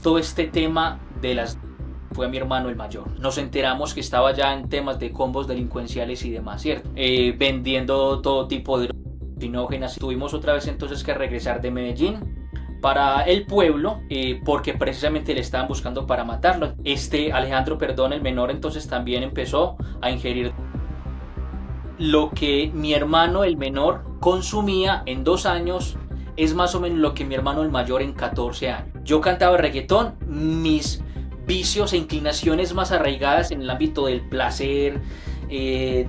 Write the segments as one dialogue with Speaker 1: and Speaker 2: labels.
Speaker 1: todo este tema de las fue a mi hermano el mayor. Nos enteramos que estaba ya en temas de combos delincuenciales y demás, ¿cierto? Vendiendo todo tipo de alucinógenas. Tuvimos otra vez entonces que regresar de Medellín para el pueblo porque precisamente le estaban buscando para matarlo. Alejandro, perdón, el menor, entonces también empezó a ingerir lo que mi hermano el menor consumía en 2 años. Es más o menos lo que mi hermano el mayor en 14 años. Yo cantaba reggaetón, mis vicios e inclinaciones más arraigadas en el ámbito del placer,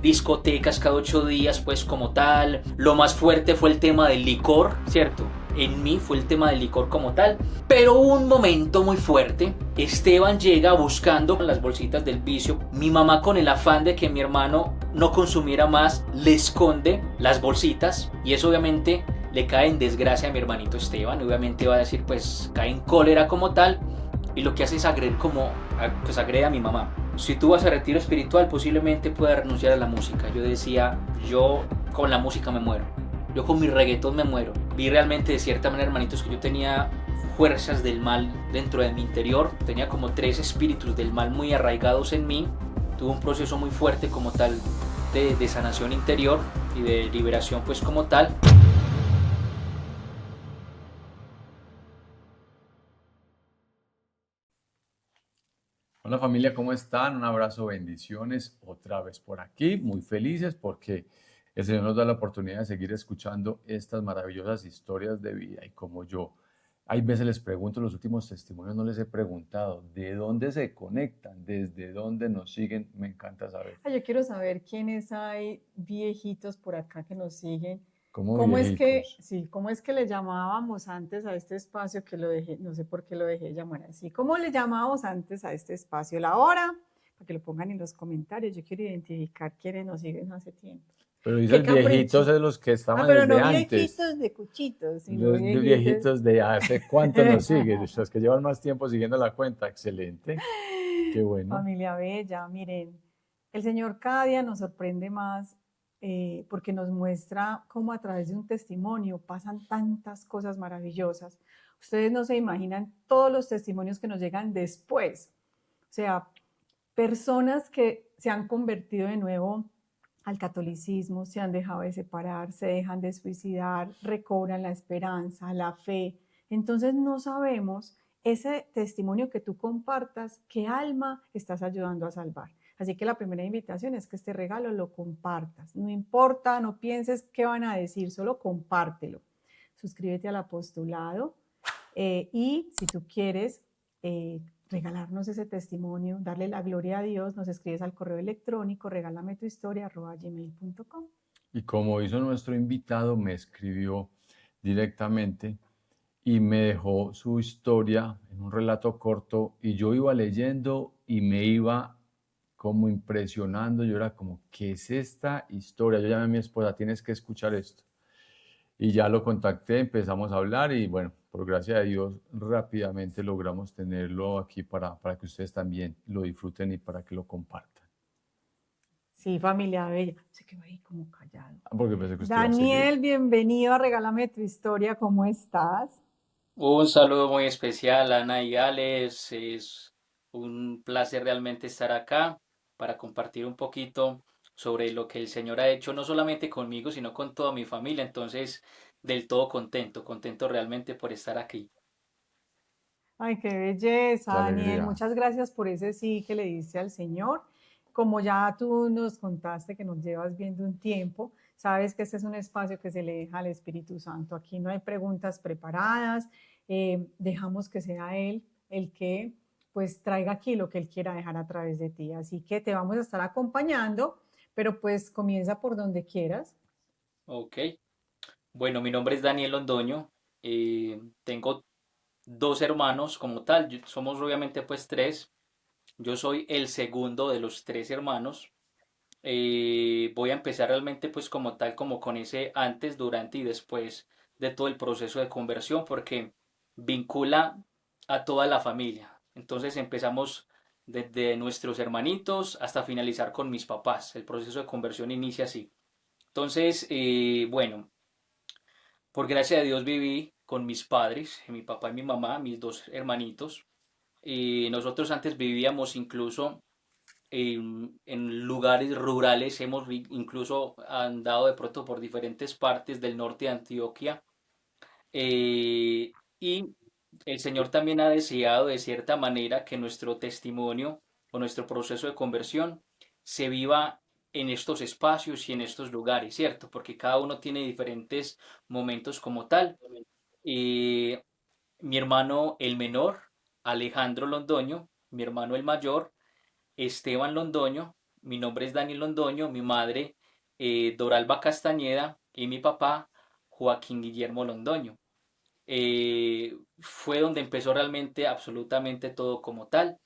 Speaker 1: discotecas cada 8 días, pues como tal. Lo más fuerte fue el tema del licor, ¿cierto? En mí fue el tema del licor como tal. Pero hubo un momento muy fuerte. Esteban llega buscando las bolsitas del vicio. Mi mamá, con el afán de que mi hermano no consumiera más, le esconde las bolsitas. Y eso obviamente le cae en desgracia a mi hermanito Esteban. Obviamente va a decir, pues cae en cólera como tal. Y lo que hace es agredir pues agrede a mi mamá. Si tú vas a retiro espiritual, posiblemente pueda renunciar a la música. Yo decía, yo con la música me muero. Yo con mi reggaetón me muero. Vi realmente de cierta manera, hermanitos, que yo tenía fuerzas del mal dentro de mi interior. Tenía como 3 espíritus del mal muy arraigados en mí. Tuve un proceso muy fuerte como tal de sanación interior y de liberación pues como tal.
Speaker 2: Hola familia, ¿cómo están? Un abrazo, bendiciones otra vez por aquí, muy felices porque el Señor nos da la oportunidad de seguir escuchando estas maravillosas historias de vida. Y como yo, hay veces les pregunto, los últimos testimonios no les he preguntado, ¿de dónde se conectan? ¿Desde dónde nos siguen? Me encanta saber.
Speaker 3: Yo quiero saber quiénes hay viejitos por acá que nos siguen.
Speaker 2: Como viejitos.
Speaker 3: ¿Cómo es que le llamábamos antes a este espacio que lo dejé, no sé por qué lo dejé llamar así? ¿Cómo le llamábamos antes a este espacio? La hora, para que lo pongan en los comentarios. Yo quiero identificar quiénes nos siguen hace tiempo.
Speaker 2: Pero
Speaker 3: ¡Qué
Speaker 2: dices viejitos
Speaker 3: capricho!
Speaker 2: de los que
Speaker 3: Ah,
Speaker 2: estaban
Speaker 3: pero
Speaker 2: desde
Speaker 3: no
Speaker 2: antes.
Speaker 3: viejitos de cuchitos, sino
Speaker 2: Los de
Speaker 3: viejitos.
Speaker 2: viejitos de hace cuánto nos siguen, los que llevan más tiempo siguiendo la cuenta. Excelente, qué bueno.
Speaker 3: Familia Bella, miren, el Señor cada día nos sorprende más porque nos muestra cómo a través de un testimonio pasan tantas cosas maravillosas. Ustedes no se imaginan todos los testimonios que nos llegan después. O sea, personas que se han convertido de nuevo al catolicismo, se han dejado de separar, se dejan de suicidar, recobran la esperanza, la fe. Entonces no sabemos ese testimonio que tú compartas, qué alma estás ayudando a salvar. Así que la primera invitación es que este regalo lo compartas. No importa, no pienses qué van a decir, solo compártelo. Suscríbete al apostolado y si tú quieres regalarnos ese testimonio, darle la gloria a Dios, nos escribes al correo electrónico regalametuhistoria@gmail.com.
Speaker 2: Y como hizo nuestro invitado, me escribió directamente y me dejó su historia en un relato corto y yo iba leyendo y me iba como impresionando. Yo era como, ¿qué es esta historia? Yo llamé a mi esposa, tienes que escuchar esto. Y ya lo contacté, empezamos a hablar y bueno, por gracia de Dios, rápidamente logramos tenerlo aquí para que ustedes también lo disfruten y para que lo compartan.
Speaker 3: Sí, familia bella. Se quedó ahí como callado.
Speaker 2: Porque pensé que usted iba a seguir.
Speaker 3: Daniel, bienvenido a Regálame tu historia. ¿Cómo estás?
Speaker 1: Un saludo muy especial a Ana y Alex. Es un placer realmente estar acá para compartir un poquito sobre lo que el Señor ha hecho, no solamente conmigo, sino con toda mi familia. Entonces, del todo contento, contento realmente por estar aquí.
Speaker 3: Ay, qué belleza,
Speaker 2: Qué
Speaker 3: Daniel.
Speaker 2: alegría.
Speaker 3: Muchas gracias por ese sí que le diste al Señor. Como ya tú nos contaste que nos llevas viendo un tiempo, sabes que este es un espacio que se le deja al Espíritu Santo. Aquí no hay preguntas preparadas. Dejamos que sea Él el que pues traiga aquí lo que Él quiera dejar a través de ti. Así que te vamos a estar acompañando, pero pues comienza por donde quieras.
Speaker 1: Ok. Bueno, mi nombre es Daniel Londoño. Tengo 2 hermanos como tal. Somos obviamente pues 3. Yo soy el segundo de los 3 hermanos. Voy a empezar realmente pues como tal, como con ese antes, durante y después de todo el proceso de conversión, porque vincula a toda la familia. Entonces empezamos desde nuestros hermanitos hasta finalizar con mis papás. El proceso de conversión inicia así. Entonces, bueno, por gracia de Dios viví con mis padres, mi papá y mi mamá, mis 2 hermanitos. Nosotros antes vivíamos incluso en lugares rurales, incluso andado de pronto por diferentes partes del norte de Antioquia, y el Señor también ha deseado de cierta manera que nuestro testimonio o nuestro proceso de conversión se viva en estos espacios y en estos lugares, ¿cierto? Porque cada uno tiene diferentes momentos como tal. Y mi hermano el menor, Alejandro Londoño, mi hermano el mayor, Esteban Londoño, mi nombre es Daniel Londoño, mi madre Doralba Castañeda y mi papá Joaquín Guillermo Londoño. Fue donde empezó realmente absolutamente todo como tal.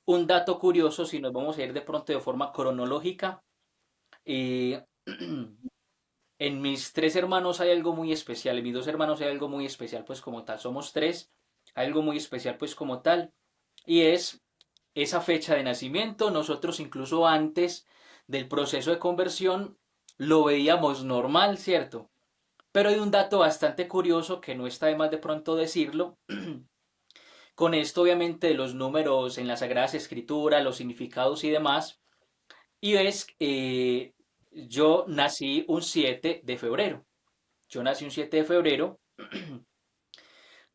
Speaker 1: Un dato curioso, si nos vamos a ir de pronto de forma cronológica, eh, en mis tres hermanos hay algo muy especial, en mis dos hermanos hay algo muy especial, pues como tal, somos tres, hay algo muy especial, pues como tal, y es esa fecha de nacimiento. Nosotros incluso antes del proceso de conversión lo veíamos normal, ¿cierto? Pero hay un dato bastante curioso que no está de más de pronto decirlo. Con esto obviamente de los números en las Sagradas Escrituras, los significados y demás. Y es, yo nací un 7 de febrero. Yo nací un 7 de febrero.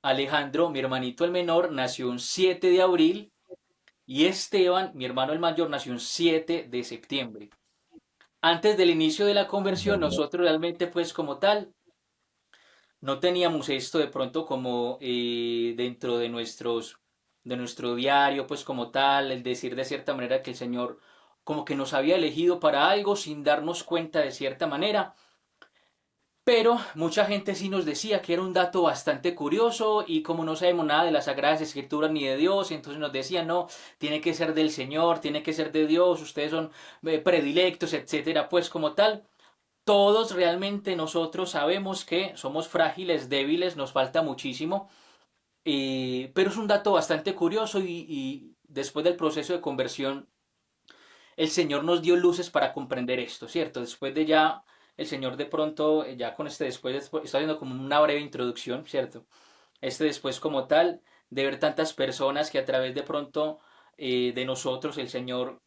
Speaker 1: Alejandro, mi hermanito el menor, nació un 7 de abril. Y Esteban, mi hermano el mayor, nació un 7 de septiembre. Antes del inicio de la conversión, nosotros realmente pues como tal, no teníamos esto de pronto como dentro de nuestro diario, pues como tal, el decir de cierta manera que el Señor como que nos había elegido para algo sin darnos cuenta de cierta manera. Pero mucha gente sí nos decía que era un dato bastante curioso y como no sabemos nada de las Sagradas Escrituras ni de Dios, entonces nos decían, no, tiene que ser del Señor, tiene que ser de Dios, ustedes son predilectos, etcétera, pues como tal. Todos realmente nosotros sabemos que somos frágiles, débiles, nos falta muchísimo, pero es un dato bastante curioso y después del proceso de conversión el Señor nos dio luces para comprender esto, ¿cierto? Después de ya, el Señor de pronto, ya con este después, está haciendo como una breve introducción, ¿cierto? Este después como tal, de ver tantas personas que a través de pronto de nosotros el Señor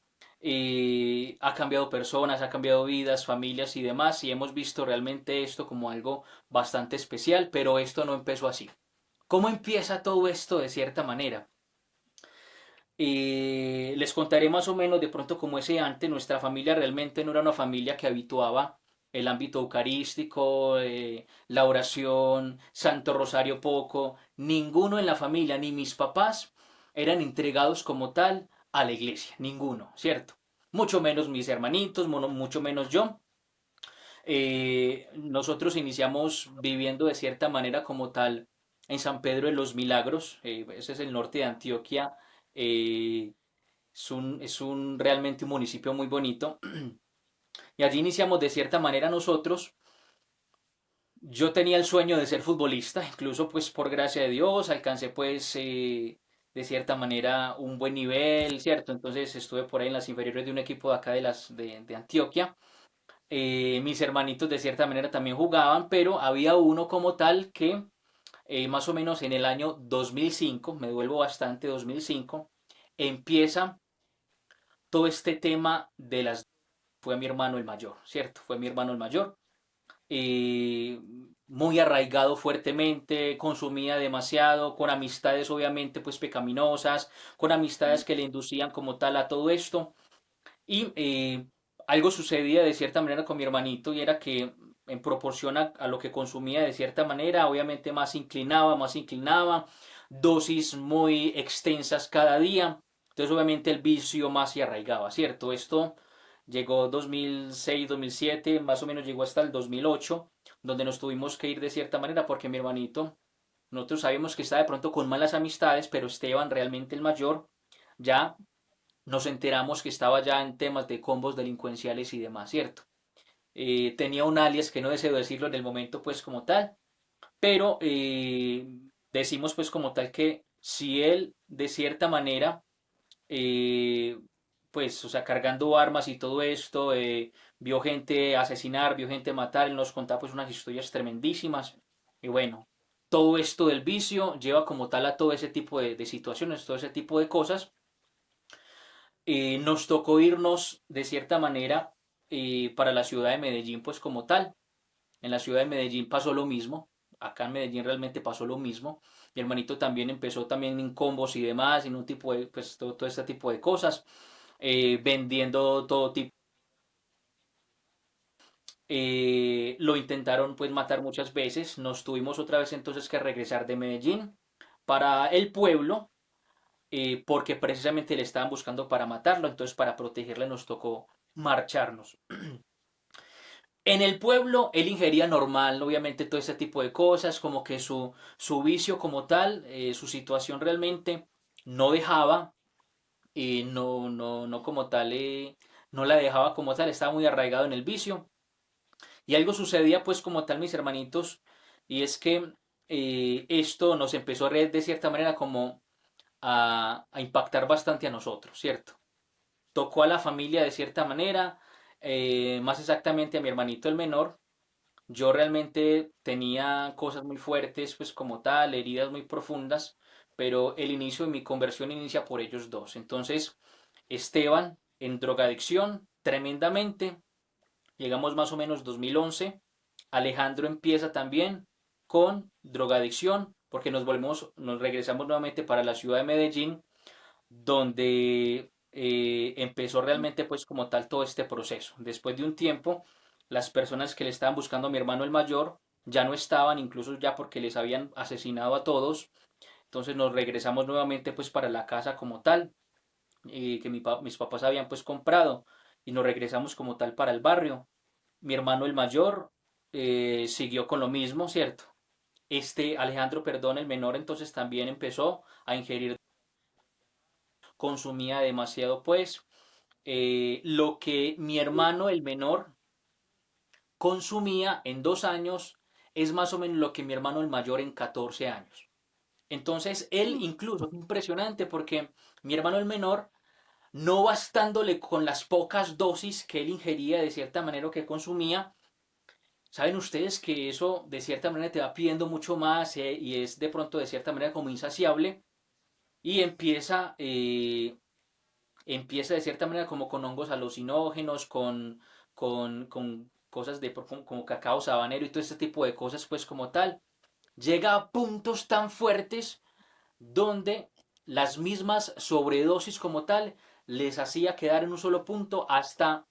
Speaker 1: ha cambiado personas, ha cambiado vidas, familias y demás, y hemos visto realmente esto como algo bastante especial, pero esto no empezó así. ¿Cómo empieza todo esto de cierta manera? Les contaré más o menos de pronto cómo ese antes. Nuestra familia realmente no era una familia que habituaba el ámbito eucarístico, la oración, Santo Rosario poco. Ninguno en la familia, ni mis papás, eran entregados como tal a la iglesia. Ninguno, ¿cierto? Mucho menos mis hermanitos, mucho menos yo. Nosotros iniciamos viviendo de cierta manera como tal en San Pedro de los Milagros. Ese es el norte de Antioquia. eh, es un realmente un municipio muy bonito. Y allí iniciamos de cierta manera nosotros. Yo tenía el sueño de ser futbolista, incluso pues por gracia de Dios alcancé pues de cierta manera un buen nivel, ¿cierto? Entonces estuve por ahí en las inferiores de un equipo de acá de Antioquia. Mis hermanitos de cierta manera también jugaban, pero había uno como tal que más o menos en el año 2005, me devuelvo bastante, 2005, empieza todo este tema de las... Fue mi hermano el mayor, ¿cierto? Fue mi hermano el mayor. eh, Muy arraigado fuertemente, consumía demasiado, con amistades obviamente pues pecaminosas, con amistades que le inducían como tal a todo esto. Y algo sucedía de cierta manera con mi hermanito y era que en proporción a lo que consumía de cierta manera, obviamente más inclinaba, dosis muy extensas cada día. Entonces obviamente el vicio más se arraigaba, ¿cierto? Esto llegó 2006, 2007, más o menos llegó hasta el 2008, donde nos tuvimos que ir de cierta manera porque mi hermanito, nosotros sabíamos que estaba de pronto con malas amistades, pero Esteban, realmente el mayor, ya nos enteramos que estaba ya en temas de combos delincuenciales y demás, ¿cierto? Tenía un alias que no deseo decirlo en el momento pues como tal, pero decimos pues como tal que si él de cierta manera, eh, pues o sea, cargando armas y todo esto, vio gente asesinar, vio gente matar, él nos contaba pues unas historias tremendísimas y bueno. todo esto del vicio lleva como tal a todo ese tipo de situaciones, todo ese tipo de cosas. Nos tocó irnos de cierta manera para la ciudad de Medellín, pues como tal. En la ciudad de Medellín pasó lo mismo. Acá en Medellín realmente pasó lo mismo. Mi hermanito también empezó también en combos y demás, en un tipo de, pues todo este tipo de cosas, vendiendo todo tipo. Lo intentaron pues matar muchas veces. Nos tuvimos otra vez entonces que regresar de Medellín para el pueblo, porque precisamente le estaban buscando para matarlo. Entonces para protegerle nos tocó marcharnos. En el pueblo él ingería normal, obviamente todo ese tipo de cosas, como que su vicio como tal, su situación realmente no dejaba, no como tal, no la dejaba como tal, estaba muy arraigado en el vicio. Y algo sucedía pues como tal, mis hermanitos, y es que esto nos empezó de cierta manera como a impactar bastante a nosotros, ¿cierto? Tocó a la familia de cierta manera, más exactamente a mi hermanito el menor. Yo realmente tenía cosas muy fuertes, pues como tal, heridas muy profundas, pero el inicio de mi conversión inicia por ellos dos. Entonces, Esteban en drogadicción, tremendamente, llegamos más o menos 2011. Alejandro empieza también con drogadicción, porque nos regresamos nuevamente para la ciudad de Medellín, donde empezó realmente pues como tal todo este proceso. Después de un tiempo, las personas que le estaban buscando a mi hermano el mayor ya no estaban, incluso ya porque les habían asesinado a todos. Entonces nos regresamos nuevamente pues para la casa como tal, que mis papás habían pues comprado, y nos regresamos como tal para el barrio. Mi hermano el mayor siguió con lo mismo, ¿cierto? Este Alejandro, perdón, el menor entonces también empezó a ingerir, consumía demasiado pues. Lo que mi hermano el menor consumía en 2 años es más o menos lo que mi hermano el mayor en 14 años. Entonces él incluso, es impresionante porque mi hermano el menor, no bastándole con las pocas dosis que él ingería de cierta manera o que consumía, saben ustedes que eso de cierta manera te va pidiendo mucho más, y es de pronto de cierta manera como insaciable, y empieza de cierta manera como con hongos alucinógenos, con cosas como cacao sabanero y todo este tipo de cosas, pues como tal, llega a puntos tan fuertes donde las mismas sobredosis como tal les hacía quedar en un solo punto hasta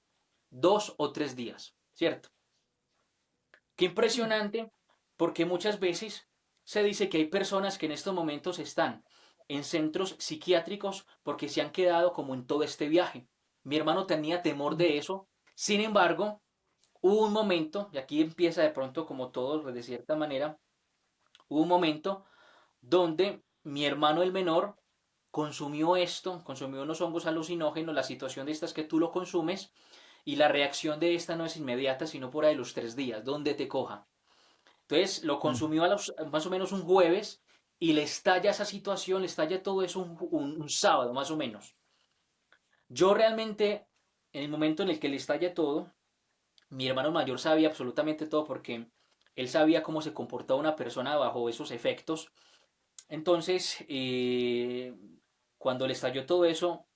Speaker 1: 2 o 3 días, ¿cierto? Qué impresionante, porque muchas veces se dice que hay personas que en estos momentos están en centros psiquiátricos porque se han quedado como en todo este viaje. Mi hermano tenía temor de eso. Sin embargo, hubo un momento, y aquí empieza de pronto como todo de cierta manera, hubo un momento donde mi hermano el menor consumió esto, consumió unos hongos alucinógenos. La situación de esta es que tú lo consumes y la reacción de esta no es inmediata, sino por ahí los 3 días, donde te coja. Entonces lo
Speaker 2: Mm.
Speaker 1: consumió más o menos un jueves, y le estalla esa situación, le estalla todo eso un sábado más o menos. Yo realmente, en el momento en el que le estalla todo, mi hermano mayor sabía absolutamente todo porque él sabía cómo se comportaba una persona bajo esos efectos. Entonces, cuando le estalló todo eso,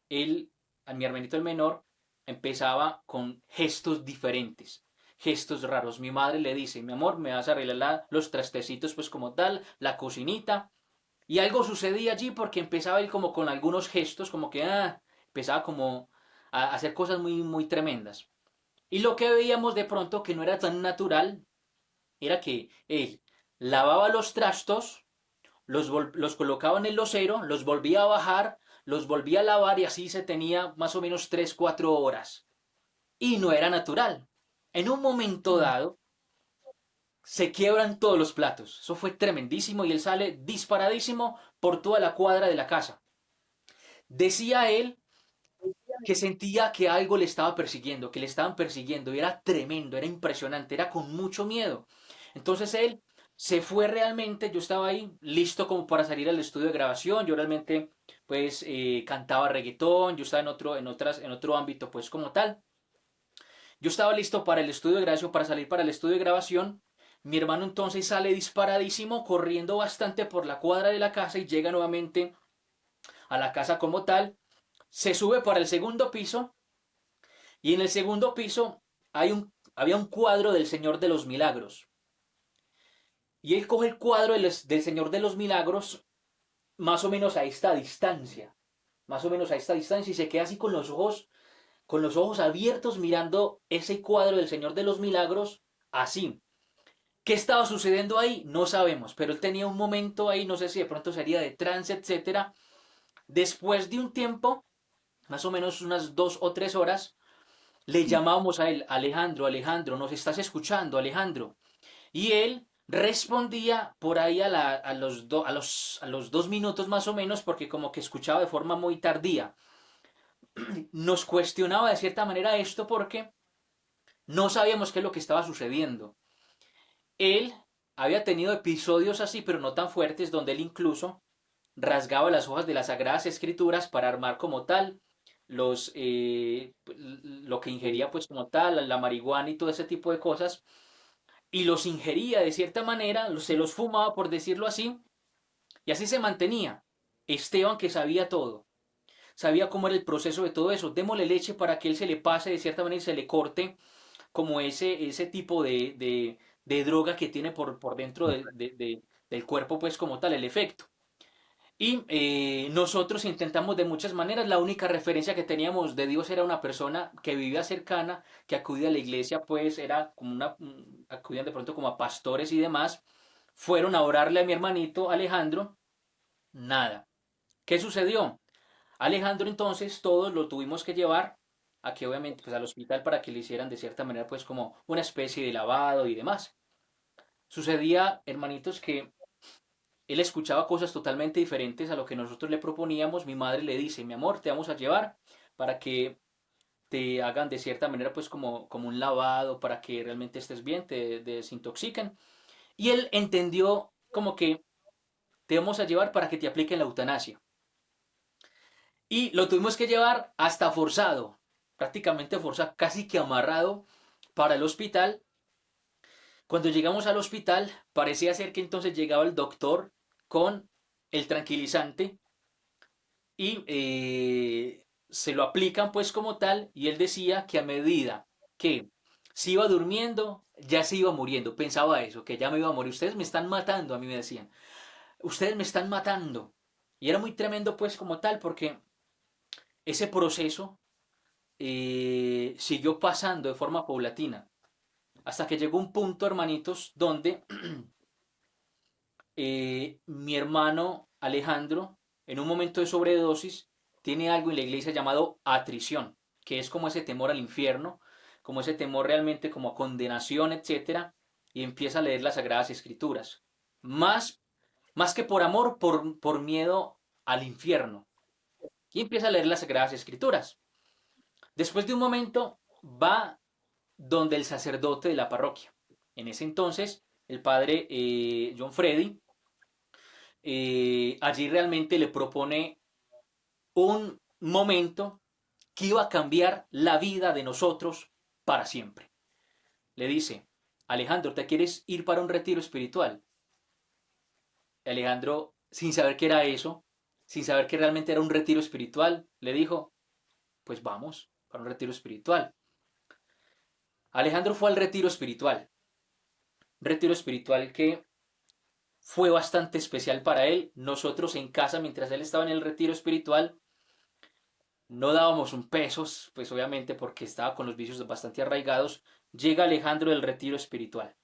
Speaker 1: él, a mi hermanito el menor, empezaba con gestos diferentes, gestos raros. Mi madre le dice, mi amor, me vas a arreglar los trastecitos pues como tal, la cocinita. Y algo sucedía allí porque empezaba él como con algunos gestos, como que empezaba como a hacer cosas muy, muy tremendas. Y lo que veíamos de pronto que no era tan natural era que él lavaba los trastos, los colocaba en el losero, los volvía a bajar, los volvía a lavar, y así se tenía más o menos 3 4 horas. Y no era natural. En un momento dado se quiebran todos los platos. Eso fue tremendísimo y él sale disparadísimo por toda la cuadra de la casa. Decía él que sentía que algo le estaba persiguiendo, que le estaban persiguiendo, y era tremendo, era impresionante, era con mucho miedo. Entonces él se fue realmente. Yo estaba ahí listo como para salir al estudio de grabación. Yo realmente pues cantaba reggaetón, yo estaba en otro ámbito pues como tal. Yo estaba listo para el estudio de grabación, para salir para el estudio de grabación, Mi hermano entonces sale disparadísimo, corriendo bastante por la cuadra de la casa y llega nuevamente a la casa como tal. Se sube para el segundo piso y en el segundo piso había un cuadro del Señor de los Milagros. Y él coge el cuadro del Señor de los Milagros más o menos a esta distancia. Más o menos a esta distancia y se queda así con los ojos abiertos mirando ese cuadro del Señor de los Milagros así. ¿Qué estaba sucediendo ahí? No sabemos, pero él tenía un momento ahí, no sé si de pronto sería de trance, etcétera. Después de un tiempo, más o menos unas 2 o 3 horas, le llamábamos a él, Alejandro, Alejandro, ¿nos estás escuchando, Alejandro? Y él respondía por ahí a los 2 minutos más o menos, porque como que escuchaba de forma muy tardía. Nos cuestionaba de cierta manera esto porque no sabíamos qué es lo que estaba sucediendo. Él había tenido episodios así, pero no tan fuertes, donde él incluso rasgaba las hojas de las Sagradas Escrituras para armar como tal lo que ingería pues como tal, la marihuana y todo ese tipo de cosas, y los ingería de cierta manera, se los fumaba por decirlo así, y así se mantenía. Esteban que sabía todo, sabía cómo era el proceso de todo eso, démosle leche para que él se le pase de cierta manera y se le corte como ese tipo de droga que tiene por dentro del cuerpo pues como tal, el efecto. Y nosotros intentamos de muchas maneras, la única referencia que teníamos de Dios era una persona que vivía cercana, que acudía a la iglesia, pues era como acudían de pronto como a pastores y demás. Fueron a orarle a mi hermanito Alejandro, nada. ¿Qué sucedió? Alejandro entonces todos lo tuvimos que llevar aquí obviamente pues al hospital para que le hicieran de cierta manera pues como una especie de lavado y demás. Sucedía, hermanitos, que él escuchaba cosas totalmente diferentes a lo que nosotros le proponíamos. Mi madre le dice, mi amor, te vamos a llevar para que te hagan de cierta manera pues como un lavado para que realmente estés bien, te desintoxiquen. Y él entendió como que te vamos a llevar para que te apliquen la eutanasia. Y lo tuvimos que llevar hasta forzado, prácticamente forzado, casi que amarrado para el hospital. Cuando llegamos al hospital, parecía ser que entonces llegaba el doctor con el tranquilizante y se lo aplican pues como tal y él decía que a medida que se iba durmiendo, ya se iba muriendo. Pensaba eso, que ya me iba a morir. Ustedes me están matando, a mí me decían. Ustedes me están matando. Y era muy tremendo pues como tal porque ese proceso siguió pasando de forma paulatina. Hasta que llegó un punto, hermanitos, donde mi hermano Alejandro, en un momento de sobredosis, tiene algo en la iglesia llamado atrición, que es como ese temor al infierno, como ese temor realmente como a condenación, etcétera, y empieza a leer las Sagradas Escrituras. Más, más que por amor, por miedo al infierno. Y empieza a leer las Sagradas Escrituras. Después de un momento, va donde el sacerdote de la parroquia. En ese entonces, el padre John Freddy, allí realmente le propone un momento que iba a cambiar la vida de nosotros para siempre. Le dice, Alejandro, ¿te quieres ir para un retiro espiritual? Alejandro, sin saber qué era eso, sin saber que realmente era un retiro espiritual, le dijo, pues vamos para un retiro espiritual. Alejandro fue al retiro espiritual que fue bastante especial para él. Nosotros en casa, mientras él estaba en el retiro espiritual, no dábamos un peso, pues obviamente porque estaba con los vicios bastante arraigados. Llega Alejandro del retiro espiritual.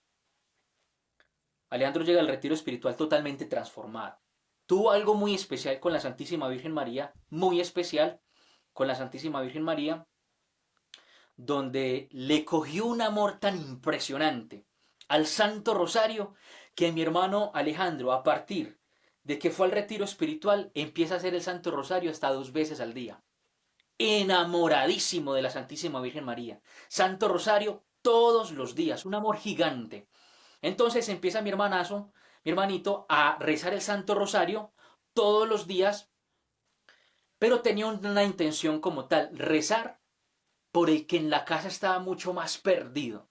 Speaker 1: Alejandro llega al retiro espiritual totalmente transformado. Tuvo algo muy especial con la Santísima Virgen María, muy especial con la Santísima Virgen María, donde le cogió un amor tan impresionante al Santo Rosario que mi hermano Alejandro, a partir de que fue al retiro espiritual, empieza a hacer el Santo Rosario hasta 2 veces al día. Enamoradísimo de la Santísima Virgen María. Santo Rosario todos los días, un amor gigante. Entonces empieza mi hermanazo, mi hermanito, a rezar el Santo Rosario todos los días, pero tenía una intención como tal, rezar por el que en la casa estaba mucho más perdido.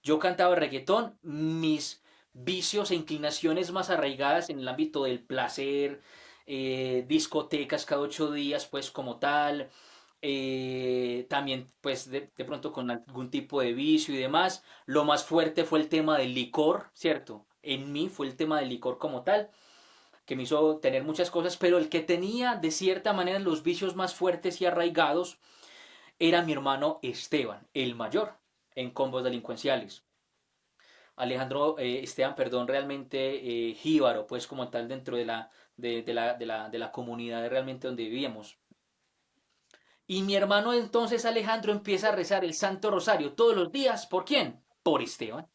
Speaker 1: Yo cantaba reggaetón, mis vicios e inclinaciones más arraigadas en el ámbito del placer, discotecas cada 8 días, pues como tal, también pues de pronto con algún tipo de vicio y demás. Lo más fuerte fue el tema del licor, ¿cierto? En mí fue el tema del licor como tal, que me hizo tener muchas cosas, pero el que tenía de cierta manera los vicios más fuertes y arraigados era mi hermano Esteban, el mayor, en combos delincuenciales. Alejandro, Esteban, perdón, realmente jíbaro, pues como tal dentro de la comunidad realmente donde vivíamos. Y mi hermano entonces Alejandro empieza a rezar el Santo Rosario todos los días. ¿Por quién? Por Esteban.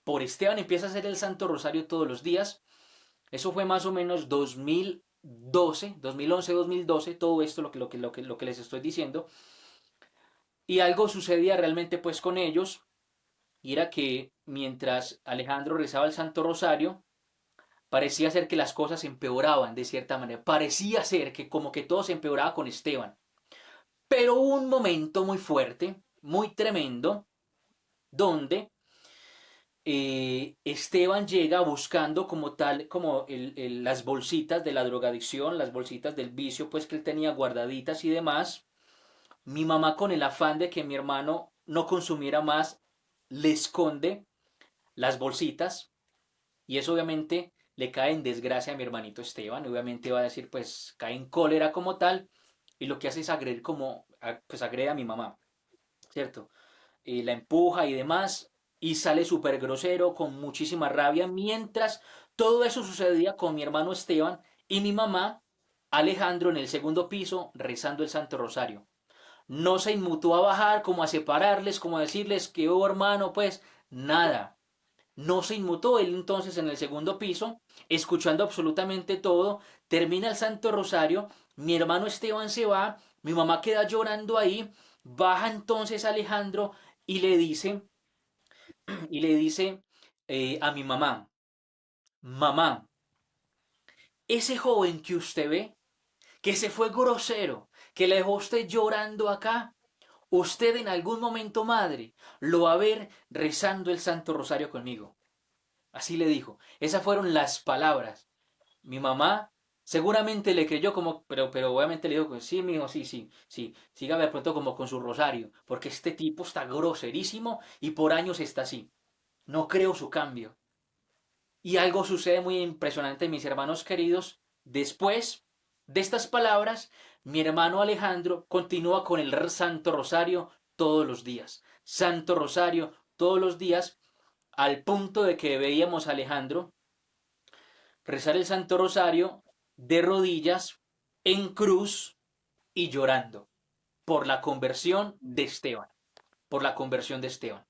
Speaker 1: Por Esteban empieza a hacer el Santo Rosario todos los días. Eso fue más o menos 2012, 2011, 2012, todo esto lo que les estoy diciendo. Y algo sucedía realmente pues con ellos, y era que mientras Alejandro rezaba el Santo Rosario, parecía ser que las cosas empeoraban de cierta manera. Parecía ser que como que todo se empeoraba con Esteban. Pero hubo un momento muy fuerte, muy tremendo, donde Esteban llega buscando como tal, como las bolsitas de la drogadicción, las bolsitas del vicio, pues que él tenía guardaditas y demás. Mi mamá, con el afán de que mi hermano no consumiera más, le esconde las bolsitas, y eso obviamente le cae en desgracia a mi hermanito Esteban. Obviamente va a decir, pues cae en cólera como tal, y lo que hace es agredir pues agrede a mi mamá, ¿cierto? La empuja y demás, y sale súper grosero, con muchísima rabia, mientras todo eso sucedía con mi hermano Esteban y mi mamá, Alejandro, en el segundo piso, rezando el Santo Rosario. No se inmutó a bajar, como a separarles, como a decirles que, oh hermano, pues nada. No se inmutó. Él entonces en el segundo piso, escuchando absolutamente todo, termina el Santo Rosario, mi hermano Esteban se va, mi mamá queda llorando ahí, baja entonces Alejandro y le dice, a mi mamá, mamá, ese joven que usted ve, que se fue grosero, que le dejó a usted llorando acá, usted en algún momento, madre, lo va a ver rezando el Santo Rosario conmigo. Así le dijo. Esas fueron las palabras. Mi mamá seguramente le creyó como, pero obviamente le dijo, sí, mijo, sí, sí, sí, siga de pronto como con su rosario, porque este tipo está groserísimo y por años está así. No creo su cambio. Y algo sucede muy impresionante, mis hermanos queridos. Después de estas palabras, mi hermano Alejandro continúa con el Santo Rosario todos los días. Santo Rosario todos los días, al punto de que veíamos a Alejandro rezar el Santo Rosario de rodillas, en cruz y llorando por la conversión de Esteban, por la conversión de Esteban.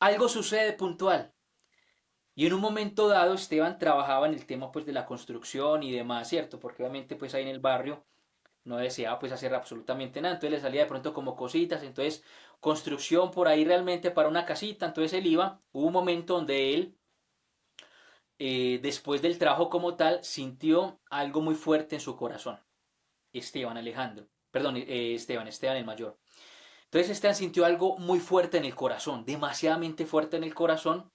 Speaker 1: Algo sucede puntual, y en un momento dado Esteban trabajaba en el tema pues de la construcción y demás, ¿cierto? Porque obviamente pues ahí en el barrio no deseaba pues hacer absolutamente nada, entonces le salía de pronto como cositas, entonces construcción por ahí realmente para una casita, entonces él iba, hubo un momento donde él, después del trabajo como tal, sintió algo muy fuerte en su corazón. Esteban Alejandro, perdón, Esteban el mayor. Entonces Esteban sintió algo muy fuerte en el corazón, demasiadamente fuerte en el corazón,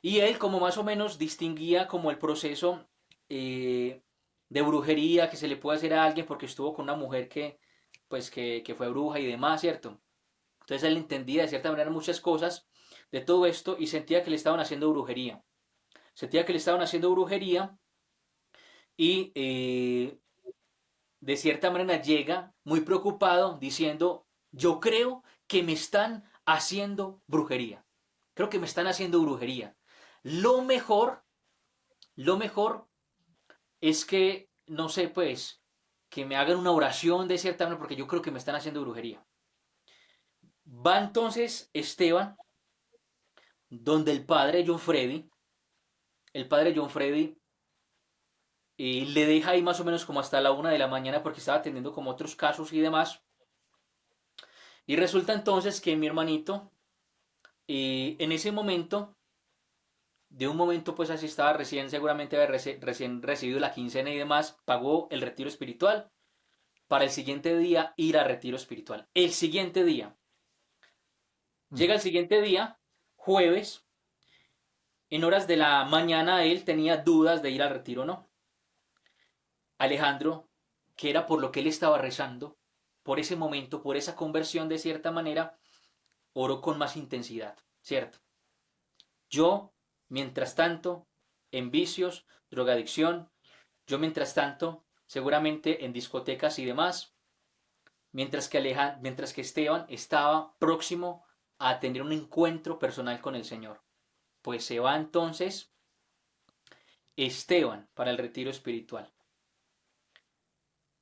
Speaker 1: y él como más o menos distinguía como el proceso eh, de brujería que se le puede hacer a alguien porque estuvo con una mujer que, pues, que fue bruja y demás, ¿cierto? Entonces él entendía de cierta manera muchas cosas de todo esto y sentía que le estaban haciendo brujería. Sentía que le estaban haciendo brujería y de cierta manera llega muy preocupado diciendo, yo creo que me están haciendo brujería. Creo que me están haciendo brujería. Lo mejor, lo mejor es que, no sé, pues, que me hagan una oración de cierta manera porque yo creo que me están haciendo brujería. Va entonces Esteban, donde el padre John Freddy, el padre John Freddy le deja ahí más o menos como hasta la 1 de la mañana porque estaba atendiendo como otros casos y demás. Y resulta entonces que mi hermanito, en ese momento, de un momento pues así estaba recién, seguramente había recién recibido la quincena y demás, pagó el retiro espiritual para el siguiente día ir a retiro espiritual. El siguiente día,
Speaker 2: Mm.
Speaker 1: llega el siguiente día, jueves, en horas de la mañana, él tenía dudas de ir al retiro o no. Alejandro, que era por lo que él estaba rezando, por ese momento, por esa conversión de cierta manera, oró con más intensidad, ¿cierto? Yo, mientras tanto, en vicios, drogadicción, yo mientras tanto, seguramente en discotecas y demás, mientras que Esteban estaba próximo a tener un encuentro personal con el Señor. Pues se va entonces Esteban para el retiro espiritual.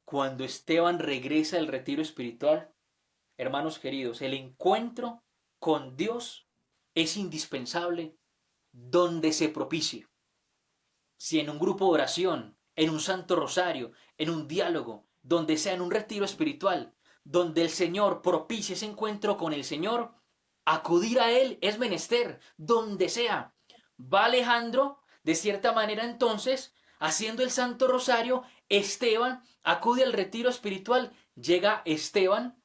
Speaker 1: Cuando Esteban regresa del retiro espiritual, hermanos queridos, el encuentro con Dios es indispensable donde se propicie. Si en un grupo de oración, en un santo rosario, en un diálogo, donde sea en un retiro espiritual, donde el Señor propicie ese encuentro con el Señor, acudir a Él es menester, donde sea. Va Alejandro, de cierta manera entonces, haciendo el santo rosario, Esteban acude al retiro espiritual, llega Esteban.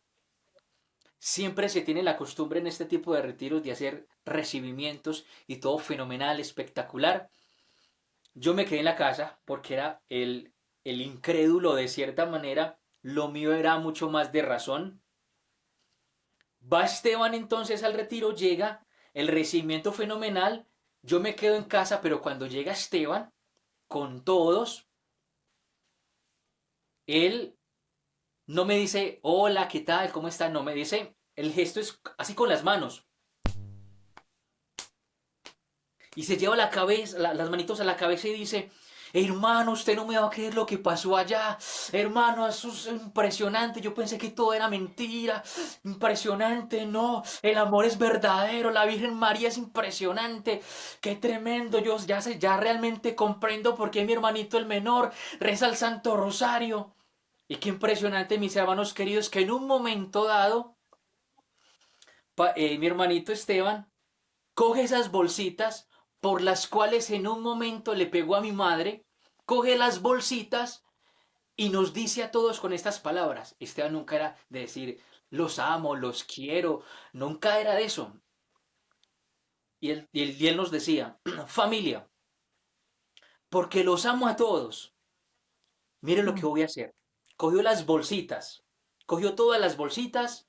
Speaker 1: Siempre se tiene la costumbre en este tipo de retiros de hacer recibimientos y todo fenomenal, espectacular. Yo me quedé en la casa porque era el incrédulo de cierta manera, lo mío era mucho más de razón. Va Esteban entonces al retiro, llega el recibimiento fenomenal, yo me quedo en casa, pero cuando llega Esteban con todos, él no me dice, hola, ¿qué tal? ¿Cómo está? No me dice, el gesto es así con las manos. Y se lleva la cabeza, las manitos a la cabeza y dice, hermano, usted no me va a creer lo que pasó allá. Hermano, eso es impresionante. Yo pensé que todo era mentira. Impresionante, no. El amor es verdadero. La Virgen María es impresionante. Qué tremendo. Yo ya realmente comprendo por qué mi hermanito el menor reza el Santo Rosario. Y qué impresionante, mis hermanos queridos, que en un momento dado, mi hermanito Esteban coge esas bolsitas por las cuales en un momento le pegó a mi madre, coge las bolsitas y nos dice a todos con estas palabras. Esteban nunca era de decir, los amo, los quiero, nunca era de eso. Y él nos decía, familia, porque los amo a todos, mire lo que voy a hacer. Cogió las bolsitas, cogió todas las bolsitas,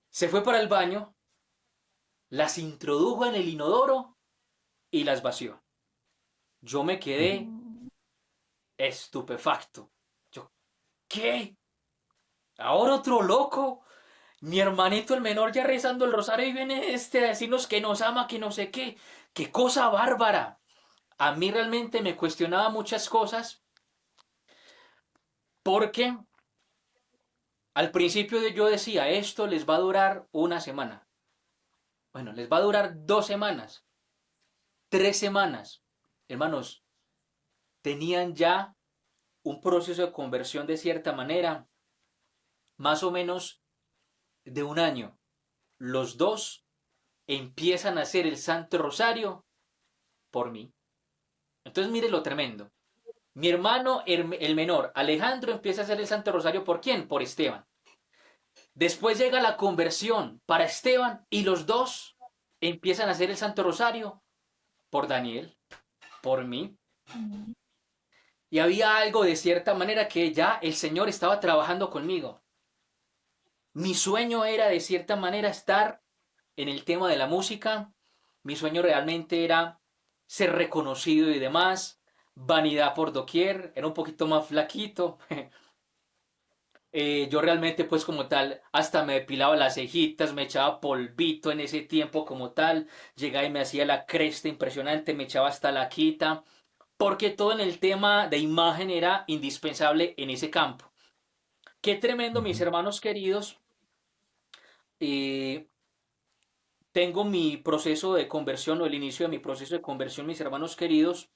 Speaker 1: se fue para el baño, las introdujo en el inodoro y las vació. Yo me quedé estupefacto. Yo, ¿qué? ¿Ahora otro loco? Mi hermanito el menor ya rezando el rosario y viene a decirnos que nos ama, que no sé qué. ¡Qué cosa bárbara! A mí realmente me cuestionaba muchas cosas porque al principio yo decía, esto les va a durar una semana. Bueno, les va a durar 2 semanas, 3 semanas. Hermanos, tenían ya un proceso de conversión de cierta manera, más o menos de un año. Los dos empiezan a hacer el Santo Rosario por mí. Entonces mire lo tremendo. Mi hermano, el menor, Alejandro, empieza a hacer el Santo Rosario ¿por quién? Por Esteban. Después llega la conversión para Esteban y los dos empiezan a hacer el Santo Rosario por Daniel, por mí. Y había algo de cierta manera que ya el Señor estaba trabajando conmigo. Mi sueño era de cierta manera estar en el tema de la música. Mi sueño realmente era ser reconocido y demás. Vanidad por doquier. Era un poquito más flaquito. Yo realmente pues como tal hasta me depilaba las cejitas, me echaba polvito en ese tiempo como tal. Llegaba y me hacía la cresta impresionante, me echaba hasta la quita. Porque todo en el tema de imagen era indispensable en ese campo. Qué tremendo, mis
Speaker 2: Ujú.
Speaker 1: hermanos queridos. Eh, Tengo mi proceso de conversión o el inicio de mi proceso de conversión, mis hermanos queridos,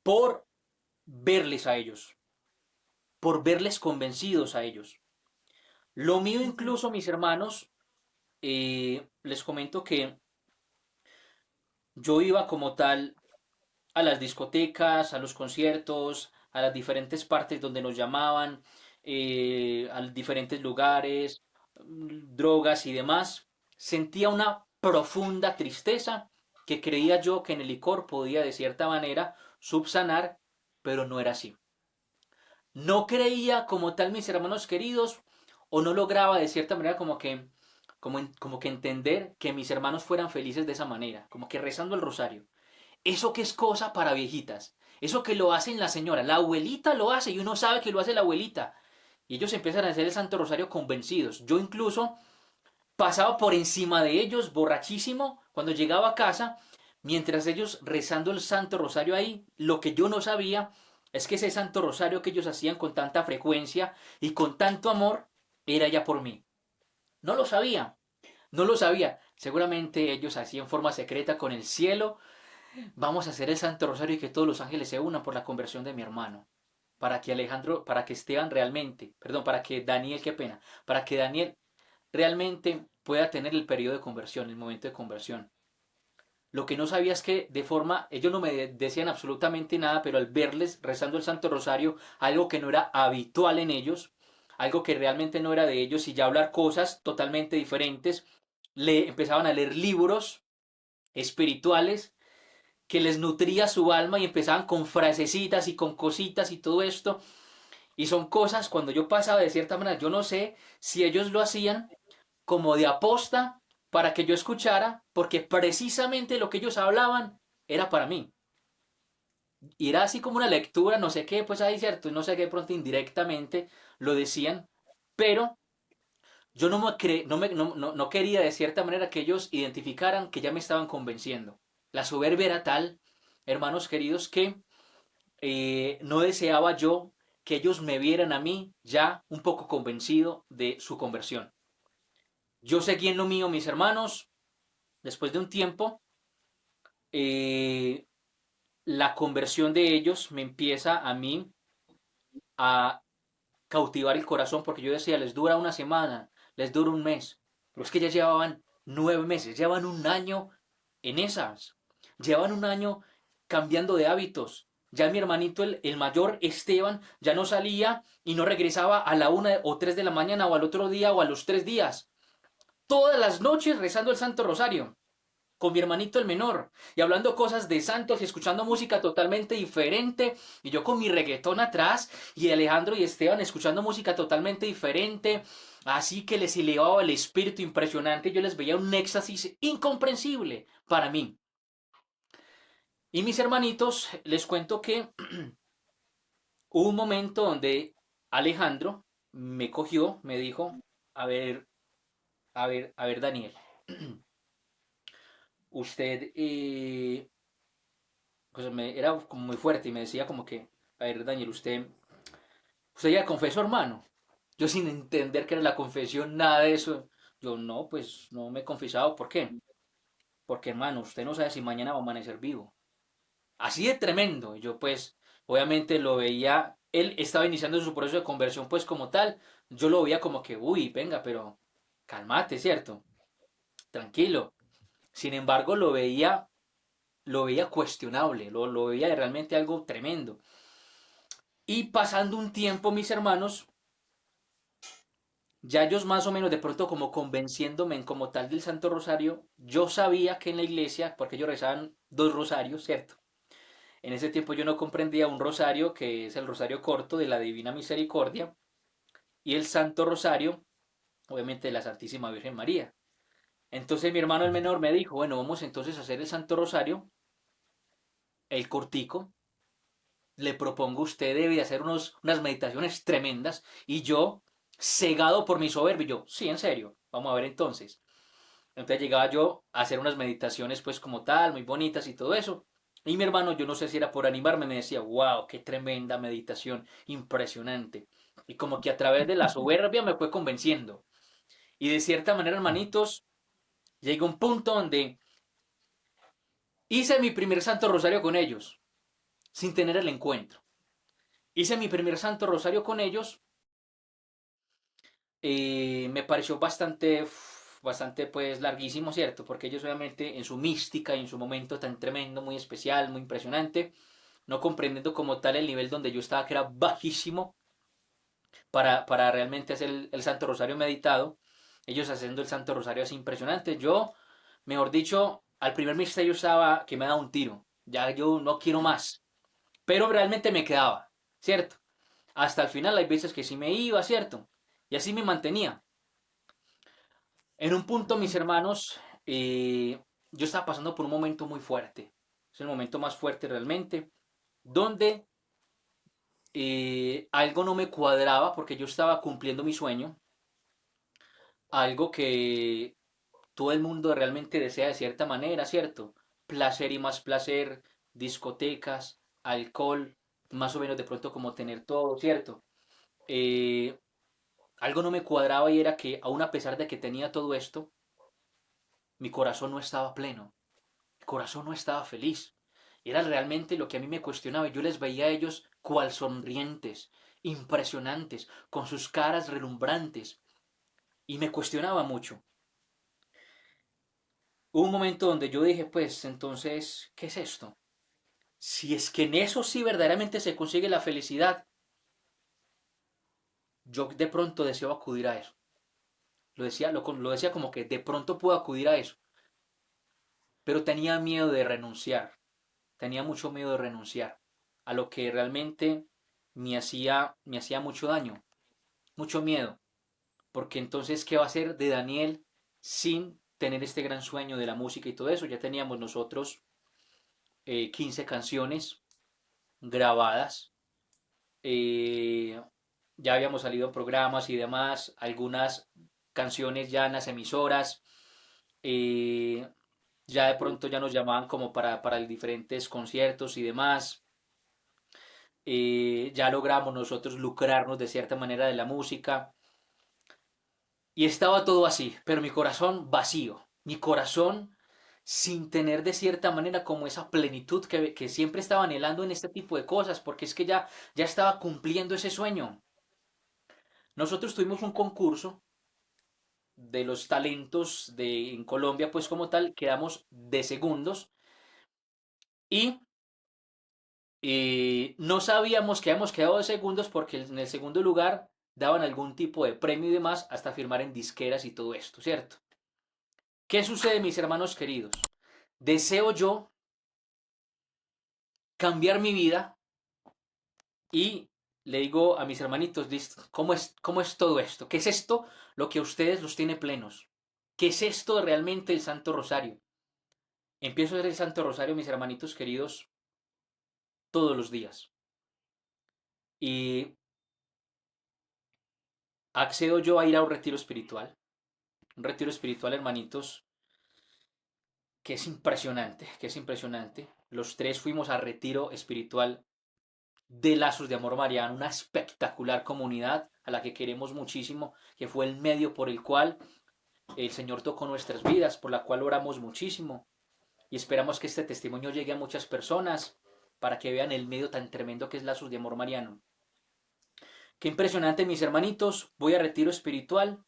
Speaker 1: por verles a ellos, por verles convencidos a ellos. Lo mío
Speaker 3: Sí, sí.
Speaker 1: incluso, mis hermanos, les comento que yo iba como tal a las discotecas, a los conciertos, a las diferentes partes donde nos llamaban, a los diferentes lugares, drogas y demás. sentía una profunda tristeza que creía yo que en el licor podía de cierta manera subsanar, pero no era así. No creía como tal, mis hermanos queridos, o no lograba de cierta manera como que entender que mis hermanos fueran felices de esa manera, como que rezando el rosario. Eso que es cosa para viejitas, eso que lo hacen la señora, la abuelita lo hace y uno sabe que lo hace la abuelita. Y ellos empiezan a hacer el Santo Rosario convencidos. Yo incluso pasaba por encima de ellos borrachísimo cuando llegaba a casa, mientras ellos rezando el Santo Rosario ahí. Lo que yo no sabía es que ese Santo Rosario que ellos hacían con tanta frecuencia y con tanto amor era ya por mí. No lo sabía, no lo sabía. Seguramente ellos hacían en forma secreta con el cielo. Vamos a hacer el Santo Rosario y que todos los ángeles se unan por la conversión de mi hermano. Para que Esteban realmente, perdón, para que Daniel, qué pena, para que Daniel realmente pueda tener el periodo de conversión, el momento de conversión. Lo que no sabía es que de forma, ellos no me decían absolutamente nada, pero al verles rezando el Santo Rosario, algo que no era habitual en ellos, algo que realmente no era de ellos, y ya hablar cosas totalmente diferentes, le empezaban a leer libros espirituales que les nutría su alma y empezaban con frasecitas y con cositas y todo esto. Y son cosas, cuando yo pasaba de cierta manera, yo no sé si ellos lo hacían como de aposta para que yo escuchara, porque precisamente lo que ellos hablaban era para mí. Y era así como una lectura, no sé qué, pues ahí cierto, no sé qué, pronto indirectamente lo decían, pero yo no quería de cierta manera que ellos identificaran que ya me estaban convenciendo. La soberbia era tal, hermanos queridos, que no deseaba yo que ellos me vieran a mí ya un poco convencido de su conversión. Yo seguí en lo mío, mis hermanos. Después de un tiempo, eh, la conversión de ellos me empieza a mí a cautivar el corazón porque yo decía, les dura una semana, les dura un mes, pero es que ya llevaban 9 meses, llevan un año en esas, llevan un año cambiando de hábitos. Ya mi hermanito, el mayor Esteban, ya no salía y no regresaba a la 1 o 3 de la mañana o al otro día o a los 3 días. Todas las noches rezando el Santo Rosario con mi hermanito el menor y hablando cosas de santos y escuchando música totalmente diferente y yo con mi reggaetón atrás y Alejandro y Esteban escuchando música totalmente diferente, así que les elevaba el espíritu impresionante, yo les veía un éxtasis incomprensible para mí. Y mis hermanitos, les cuento que hubo un momento donde Alejandro me cogió, me dijo, a ver, a ver Daniel, usted pues era como muy fuerte y me decía como que, a ver, Daniel, usted ya confesó, hermano. Yo sin entender qué era la confesión, nada de eso. Yo no, pues no me he confesado. ¿Por qué? Porque, hermano, usted no sabe si mañana va a amanecer vivo. Así de tremendo. Yo pues, obviamente lo veía, él estaba iniciando su proceso de conversión pues como tal. Yo lo veía como que, uy, venga, pero cálmate, ¿cierto? Tranquilo. Sin embargo, lo veía cuestionable, lo veía realmente algo tremendo. Y pasando un tiempo, mis hermanos, ya ellos más o menos de pronto como convenciéndome en como tal del Santo Rosario, yo sabía que en la iglesia, porque ellos rezaban 2 rosarios, ¿cierto? En ese tiempo yo no comprendía un rosario que es el rosario corto de la Divina Misericordia y el Santo Rosario, obviamente de la Santísima Virgen María. Entonces mi hermano el menor me dijo, bueno, vamos entonces a hacer el Santo Rosario, el cortico, le propongo usted debe hacer unas meditaciones tremendas y yo, cegado por mi soberbia, yo, sí, en serio, vamos a ver entonces. Entonces llegaba yo a hacer unas meditaciones pues como tal, muy bonitas y todo eso. Y mi hermano, yo no sé si era por animarme, me decía, wow, qué tremenda meditación, impresionante. Y como que a través de la soberbia me fue convenciendo. Y de cierta manera, hermanitos, llegó un punto donde hice mi primer Santo Rosario con ellos, sin tener el encuentro. Hice mi primer Santo Rosario con ellos. Me pareció bastante pues larguísimo, ¿cierto? Porque ellos obviamente en su mística y en su momento tan tremendo, muy especial, muy impresionante, no comprendiendo como tal el nivel donde yo estaba, que era bajísimo, para realmente hacer el Santo Rosario meditado. ellos haciendo el Santo Rosario es impresionante. Yo, mejor dicho, al primer misterio estaba que me da un tiro, ya yo no quiero más, pero realmente me quedaba, ¿cierto? Hasta el final hay veces que sí me iba, ¿cierto? Y así me mantenía. En un punto, mis hermanos, yo estaba pasando por un momento muy fuerte. Es el momento más fuerte realmente, donde algo no me cuadraba porque yo estaba cumpliendo mi sueño, algo que todo el mundo realmente desea de cierta manera, ¿cierto? Placer y más placer, discotecas, alcohol, más o menos de pronto como tener todo, ¿cierto? Eh, Algo no me cuadraba y era que aún a pesar de que tenía todo esto, mi corazón no estaba pleno, mi corazón no estaba feliz. Era realmente lo que a mí me cuestionaba. Yo les veía a ellos cual sonrientes, impresionantes, con sus caras relumbrantes, y me cuestionaba mucho. Hubo un momento donde yo dije, pues entonces, ¿qué es esto? Si es que en eso sí verdaderamente se consigue la felicidad, yo de pronto deseo acudir a eso. Lo decía como que de pronto puedo acudir a eso, pero tenía miedo de renunciar, tenía mucho miedo de renunciar a lo que realmente me hacía mucho daño, mucho miedo, porque entonces, ¿qué va a hacer de Daniel sin tener este gran sueño de la música y todo eso? Ya teníamos nosotros 15 canciones grabadas, eh, ya habíamos salido en programas y demás, algunas canciones ya en las emisoras, eh, ya de pronto ya nos llamaban como para diferentes conciertos y demás, ya logramos nosotros lucrarnos de cierta manera de la música y estaba todo así, pero mi corazón vacío, mi corazón sin tener de cierta manera como esa plenitud que siempre estaba anhelando en este tipo de cosas, porque es que ya estaba cumpliendo ese sueño. Nosotros tuvimos un concurso de los talentos en Colombia, pues como tal, quedamos de segundos y no sabíamos que habíamos quedado de segundos porque en el segundo lugar daban algún tipo de premio y demás hasta firmar en disqueras y todo esto, ¿cierto? ¿Qué sucede, mis hermanos queridos? Deseo yo cambiar mi vida y le digo a mis hermanitos, cómo es todo esto? ¿Qué es esto lo que a ustedes los tiene plenos? ¿Qué es esto realmente el Santo Rosario? Empiezo a hacer el Santo Rosario, mis hermanitos queridos, todos los días. Y accedo yo a ir a un retiro espiritual. Un retiro espiritual, hermanitos, que es impresionante, que es impresionante. Los tres fuimos al retiro espiritual de Lazos de Amor Mariano, una espectacular comunidad a la que queremos muchísimo, que fue el medio por el cual el Señor tocó nuestras vidas, por la cual oramos muchísimo. Y esperamos que este testimonio llegue a muchas personas para que vean el medio tan tremendo que es Lazos de Amor Mariano. Qué impresionante, mis hermanitos. Voy a retiro espiritual.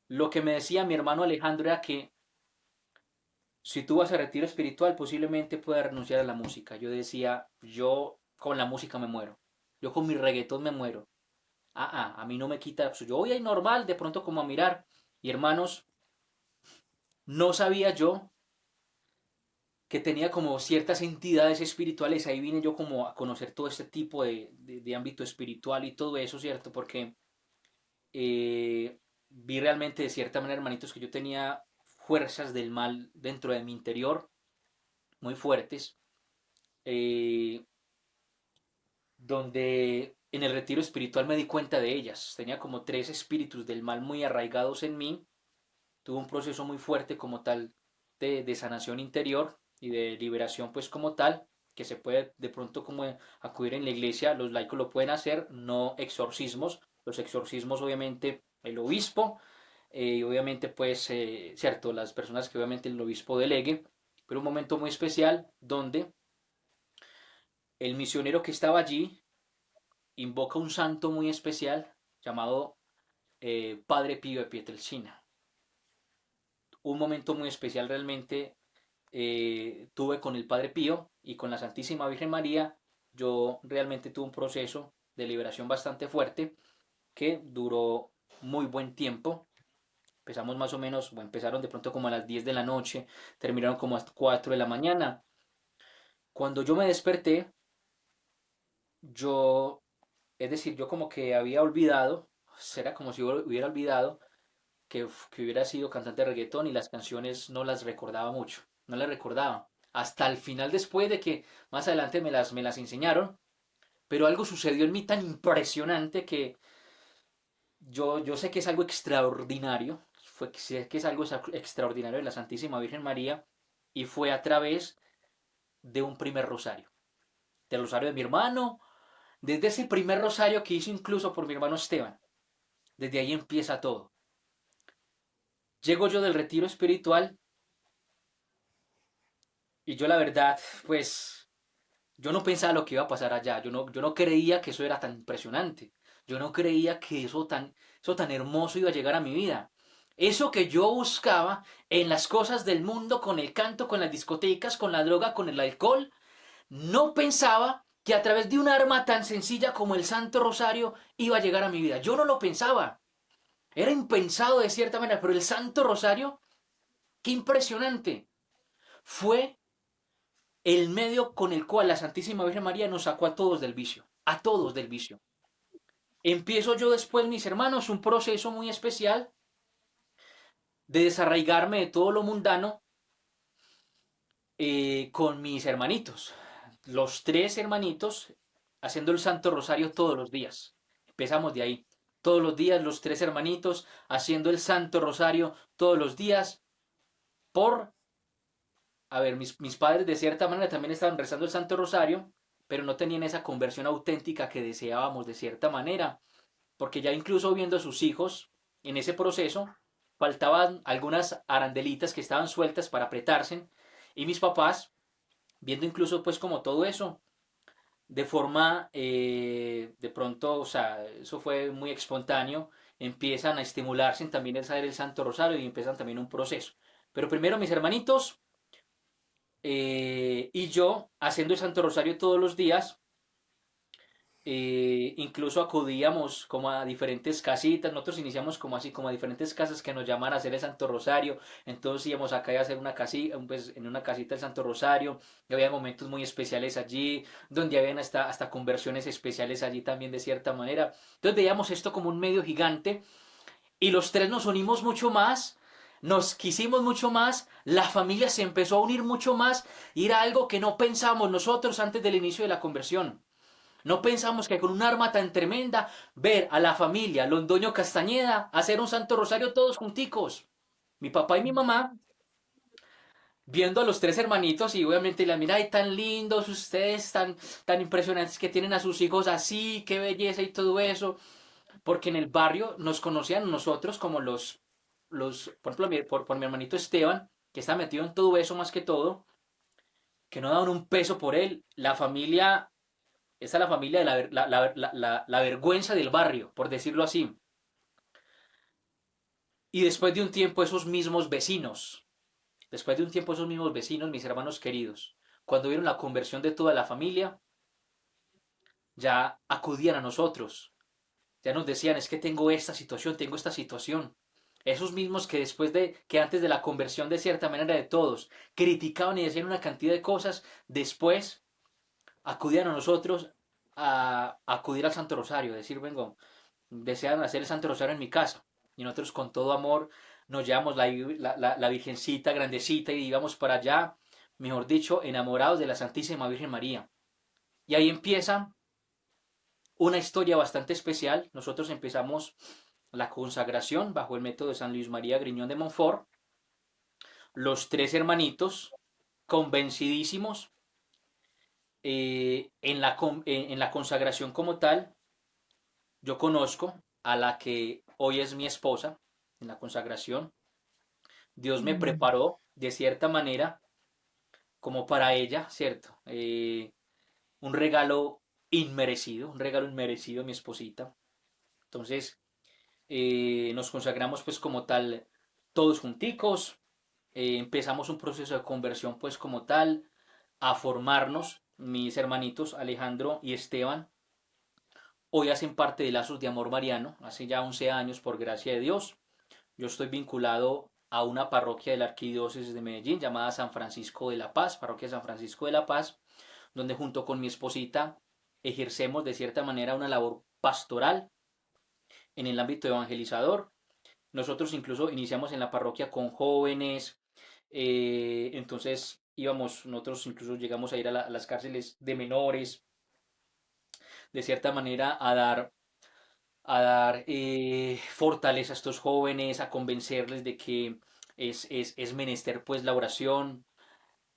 Speaker 1: Lo que me decía mi hermano Alejandro era que si tú vas a retiro espiritual, posiblemente puedas renunciar a la música. Yo decía, yo con la música me muero. Yo con mi reggaetón me muero. A mí no me quita. Pues, yo voy ahí normal, de pronto como a mirar. Y hermanos, no sabía yo que tenía como ciertas entidades espirituales. Ahí vine yo como a conocer todo este tipo de ámbito espiritual y todo eso, ¿cierto? Porque vi realmente de cierta manera, hermanitos, que yo tenía fuerzas del mal dentro de mi interior, muy fuertes, eh, donde en el retiro espiritual me di cuenta de ellas. Tenía como tres espíritus del mal muy arraigados en mí. Tuve un proceso muy fuerte como tal de sanación interior y de liberación pues como tal, que se puede de pronto como acudir en la iglesia, los laicos lo pueden hacer, no exorcismos. Los exorcismos obviamente el obispo, y obviamente pues, cierto, las personas que obviamente el obispo delegue, pero un momento muy especial donde el misionero que estaba allí invoca un santo muy especial llamado Padre Pío de Pietrelcina. Un momento muy especial realmente tuve con el Padre Pío y con la Santísima Virgen María. Yo realmente tuve un proceso de liberación bastante fuerte que duró muy buen tiempo. Empezamos más o menos, o empezaron de pronto como a las 10 de la noche, terminaron como a las 4 de la mañana. Cuando yo me desperté, yo, es decir, yo como que había olvidado, era como si hubiera olvidado que hubiera sido cantante de reggaetón y las canciones no las recordaba mucho, no las recordaba. Hasta el final después de que más adelante me las enseñaron, pero algo sucedió en mí tan impresionante que yo sé que es algo extraordinario, sé que es algo extraordinario de la Santísima Virgen María y fue a través de un primer rosario, del rosario de mi hermano, desde ese primer rosario que hizo incluso por mi hermano Esteban, desde ahí empieza todo. Llego yo del retiro espiritual y yo la verdad, pues yo no pensaba lo que iba a pasar allá, yo no creía que eso era tan impresionante, yo no creía que eso tan hermoso iba a llegar a mi vida. Eso que yo buscaba en las cosas del mundo, con el canto, con las discotecas, con la droga, con el alcohol, no pensaba que a través de un arma tan sencilla como el Santo Rosario iba a llegar a mi vida. Yo no lo pensaba. Era impensado de cierta manera, pero el Santo Rosario, qué impresionante. Fue el medio con el cual la Santísima Virgen María nos sacó a todos del vicio. A todos del vicio. Empiezo yo después, mis hermanos, un proceso muy especial de desarraigarme de todo lo mundano con mis hermanitos. Los tres hermanitos haciendo el Santo Rosario todos los días. Empezamos de ahí. Todos los días los tres hermanitos haciendo el Santo Rosario todos los días por... A ver, mis padres de cierta manera también estaban rezando el Santo Rosario, pero no tenían esa conversión auténtica que deseábamos de cierta manera, porque ya incluso viendo a sus hijos en ese proceso, faltaban algunas arandelitas que estaban sueltas para apretarse, y mis papás, viendo incluso pues como todo eso, de forma, de pronto, o sea, eso fue muy espontáneo, empiezan a estimularse en también el saber el Santo Rosario y empiezan también un proceso. Pero primero mis hermanitos y yo haciendo el Santo Rosario todos los días, incluso acudíamos como a diferentes casitas, nosotros iniciamos como así, como a diferentes casas que nos llaman a hacer el Santo Rosario, entonces íbamos acá a hacer una casita, pues en una casita el Santo Rosario, y había momentos muy especiales allí, donde habían hasta conversiones especiales allí también de cierta manera, entonces veíamos esto como un medio gigante, y los tres nos unimos mucho más, nos quisimos mucho más, la familia se empezó a unir mucho más, y era algo que no pensábamos nosotros antes del inicio de la conversión. No pensamos que con un arma tan tremenda, ver a la familia Londoño Castañeda hacer un Santo Rosario todos junticos. Mi papá y mi mamá viendo a los tres hermanitos y obviamente la mira, ay, tan lindos ustedes, tan impresionantes que tienen a sus hijos así, qué belleza y todo eso. Porque en el barrio nos conocían nosotros como por ejemplo, por mi hermanito Esteban, que está metido en todo eso más que todo, que no daban un peso por él. La familia, esa es la familia de la vergüenza del barrio, por decirlo así. Y después de un tiempo esos mismos vecinos, mis hermanos queridos, cuando vieron la conversión de toda la familia, ya acudían a nosotros, ya nos decían, es que tengo esta situación, tengo esta situación. Esos mismos que que antes de la conversión de cierta manera de todos, criticaban y decían una cantidad de cosas, después acudían a nosotros a acudir al Santo Rosario, decir, vengo, desean hacer el Santo Rosario en mi casa. Y nosotros con todo amor nos llevamos la Virgencita grandecita y íbamos para allá, mejor dicho, enamorados de la Santísima Virgen María. Y ahí empieza una historia bastante especial. Nosotros empezamos la consagración bajo el método de San Luis María Griñón de Montfort. Los tres hermanitos, convencidísimos en la consagración como tal, yo conozco a la que hoy es mi esposa en la consagración. Dios me
Speaker 3: Mm.
Speaker 1: preparó de cierta manera como para ella, ¿cierto? Un regalo inmerecido, mi esposita. Entonces, nos consagramos pues como tal todos junticos, empezamos un proceso de conversión pues como tal, a formarnos, mis hermanitos Alejandro y Esteban, hoy hacen parte de Lazos de Amor Mariano, hace ya 11 años por gracia de Dios, Yo estoy vinculado a una parroquia de la Arquidiócesis de Medellín llamada San Francisco de la Paz, parroquia San Francisco de la Paz, donde junto con mi esposita ejercemos de cierta manera una labor pastoral en el ámbito evangelizador. Nosotros incluso iniciamos en la parroquia con jóvenes, entonces nosotros incluso llegamos a ir a las cárceles de menores, de cierta manera a dar fortaleza a estos jóvenes, a convencerles de que es menester pues la oración.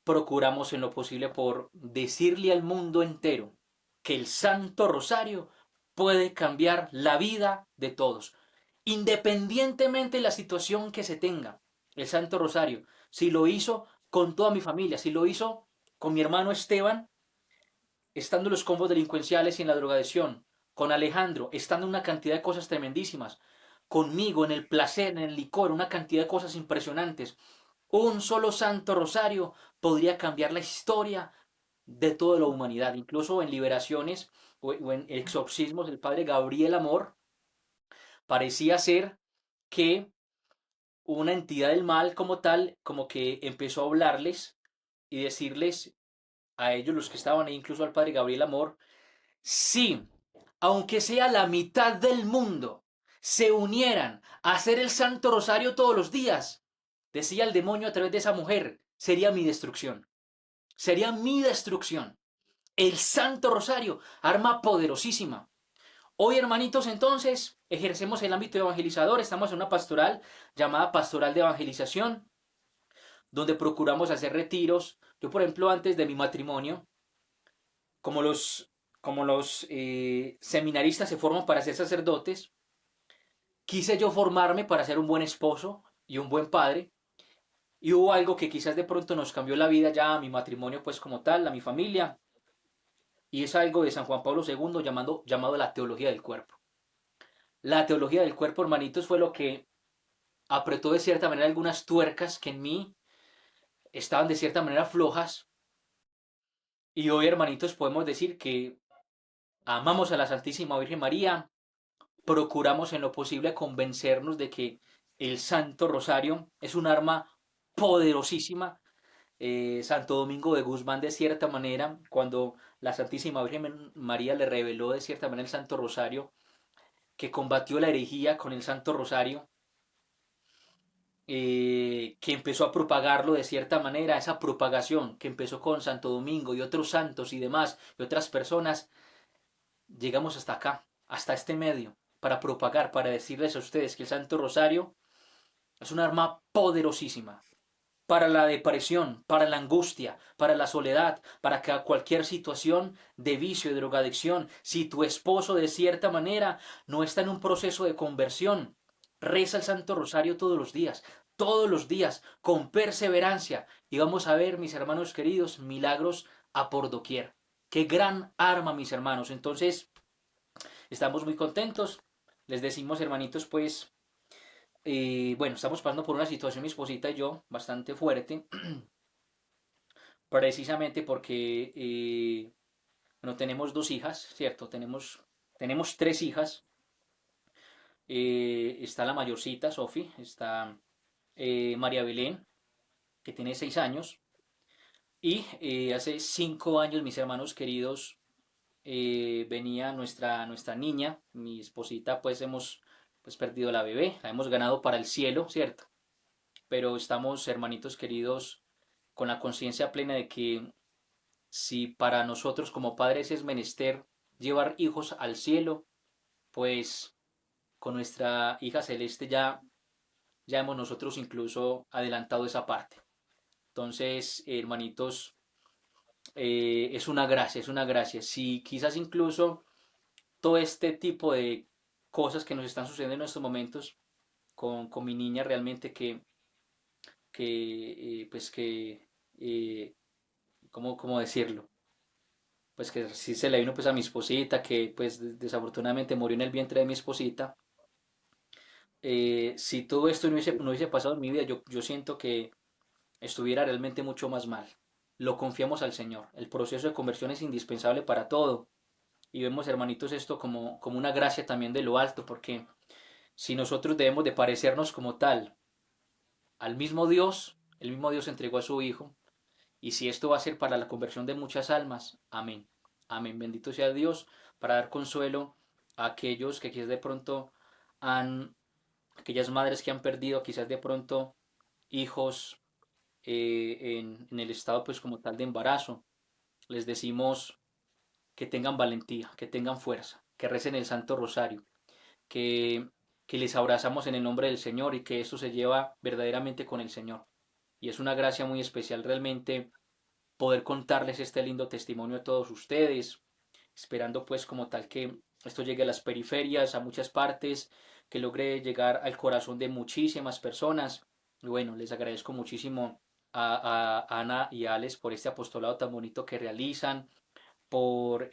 Speaker 1: Procuramos en lo posible por decirle al mundo entero que el Santo Rosario puede cambiar la vida de todos, independientemente de la situación que se tenga. El Santo Rosario, si lo hizo con toda mi familia, si lo hizo con mi hermano Esteban, estando en los combos delincuenciales y en la drogadicción, con Alejandro, estando en una cantidad de cosas tremendísimas, conmigo en el placer, en el licor, una cantidad de cosas impresionantes. Un solo Santo Rosario podría cambiar la historia de toda la humanidad, incluso en liberaciones o en exorcismos del padre Gabriel Amor, parecía ser que una entidad del mal como tal, como que empezó a hablarles y decirles a ellos, los que estaban ahí, incluso al padre Gabriel Amor, sí, aunque sea la mitad del mundo, se unieran a hacer el Santo Rosario todos los días, decía el demonio a través de esa mujer, sería mi destrucción. Sería mi destrucción. El Santo Rosario, arma poderosísima. Hoy, hermanitos, entonces, ejercemos el ámbito evangelizador. Estamos en una pastoral llamada Pastoral de Evangelización, donde procuramos hacer retiros. Yo, por ejemplo, antes de mi matrimonio, como los seminaristas se forman para ser sacerdotes, quise yo formarme para ser un buen esposo y un buen padre. Y hubo algo que quizás de pronto nos cambió la vida ya a mi matrimonio, pues como tal, a mi familia. Y es algo de San Juan Pablo II llamado la teología del cuerpo. La teología del cuerpo, hermanitos, fue lo que apretó de cierta manera algunas tuercas que en mí estaban de cierta manera flojas. Y hoy, hermanitos, podemos decir que amamos a la Santísima Virgen María, procuramos en lo posible convencernos de que el Santo Rosario es un arma poderosísima. Santo Domingo de Guzmán, de cierta manera, cuando la Santísima Virgen María le reveló de cierta manera el Santo Rosario, que combatió la herejía con el Santo Rosario, que empezó a propagarlo de cierta manera, esa propagación que empezó con Santo Domingo y otros santos y demás, y otras personas, llegamos hasta acá, hasta este medio, para propagar, para decirles a ustedes que el Santo Rosario es un arma poderosísima para la depresión, para la angustia, para la soledad, para cualquier situación de vicio, de drogadicción. Si tu esposo de cierta manera no está en un proceso de conversión, reza el Santo Rosario todos los días, con perseverancia. Y vamos a ver, mis hermanos queridos, milagros a por doquier. Qué gran arma, mis hermanos. Entonces, estamos muy contentos. Les decimos, hermanitos, pues, bueno, estamos pasando por una situación, mi esposita y yo, bastante fuerte, precisamente porque, bueno, tenemos dos hijas, ¿cierto? Tenemos tres hijas. Está la mayorcita, Sofi, está María Belén, que tiene 6 años, y hace 5 años, mis hermanos queridos, venía nuestra niña, mi esposita, pues hemos pues perdido la bebé, la hemos ganado para el cielo, ¿cierto? Pero estamos, hermanitos queridos, con la conciencia plena de que si para nosotros como padres es menester llevar hijos al cielo, pues con nuestra hija celeste ya hemos nosotros incluso adelantado esa parte. Entonces, hermanitos, es una gracia, es una gracia. Si quizás incluso todo este tipo de cosas que nos están sucediendo en estos momentos con mi niña realmente pues que, ¿cómo decirlo? Pues que sí se le vino pues a mi esposita, que pues desafortunadamente murió en el vientre de mi esposita. Si todo esto no hubiese pasado en mi vida, yo siento que estuviera realmente mucho más mal. Lo confiamos al Señor. El proceso de conversión es indispensable para todo. Y vemos, hermanitos, esto como una gracia también de lo alto, porque si nosotros debemos de parecernos como tal al mismo Dios, el mismo Dios entregó a su Hijo, y si esto va a ser para la conversión de muchas almas, amén. Amén. Bendito sea Dios para dar consuelo a aquellos que quizás de pronto han, aquellas madres que han perdido quizás de pronto hijos en el estado pues como tal de embarazo. Les decimos que tengan valentía, que tengan fuerza, que recen el Santo Rosario, que, que les abrazamos en el nombre del Señor y que esto se lleva verdaderamente con el Señor. Y es una gracia muy especial realmente poder contarles este lindo testimonio a todos ustedes, esperando pues como tal que esto llegue a las periferias, a muchas partes, que logre llegar al corazón de muchísimas personas. Y bueno, les agradezco muchísimo a Ana y a Alex por este apostolado tan bonito que realizan, por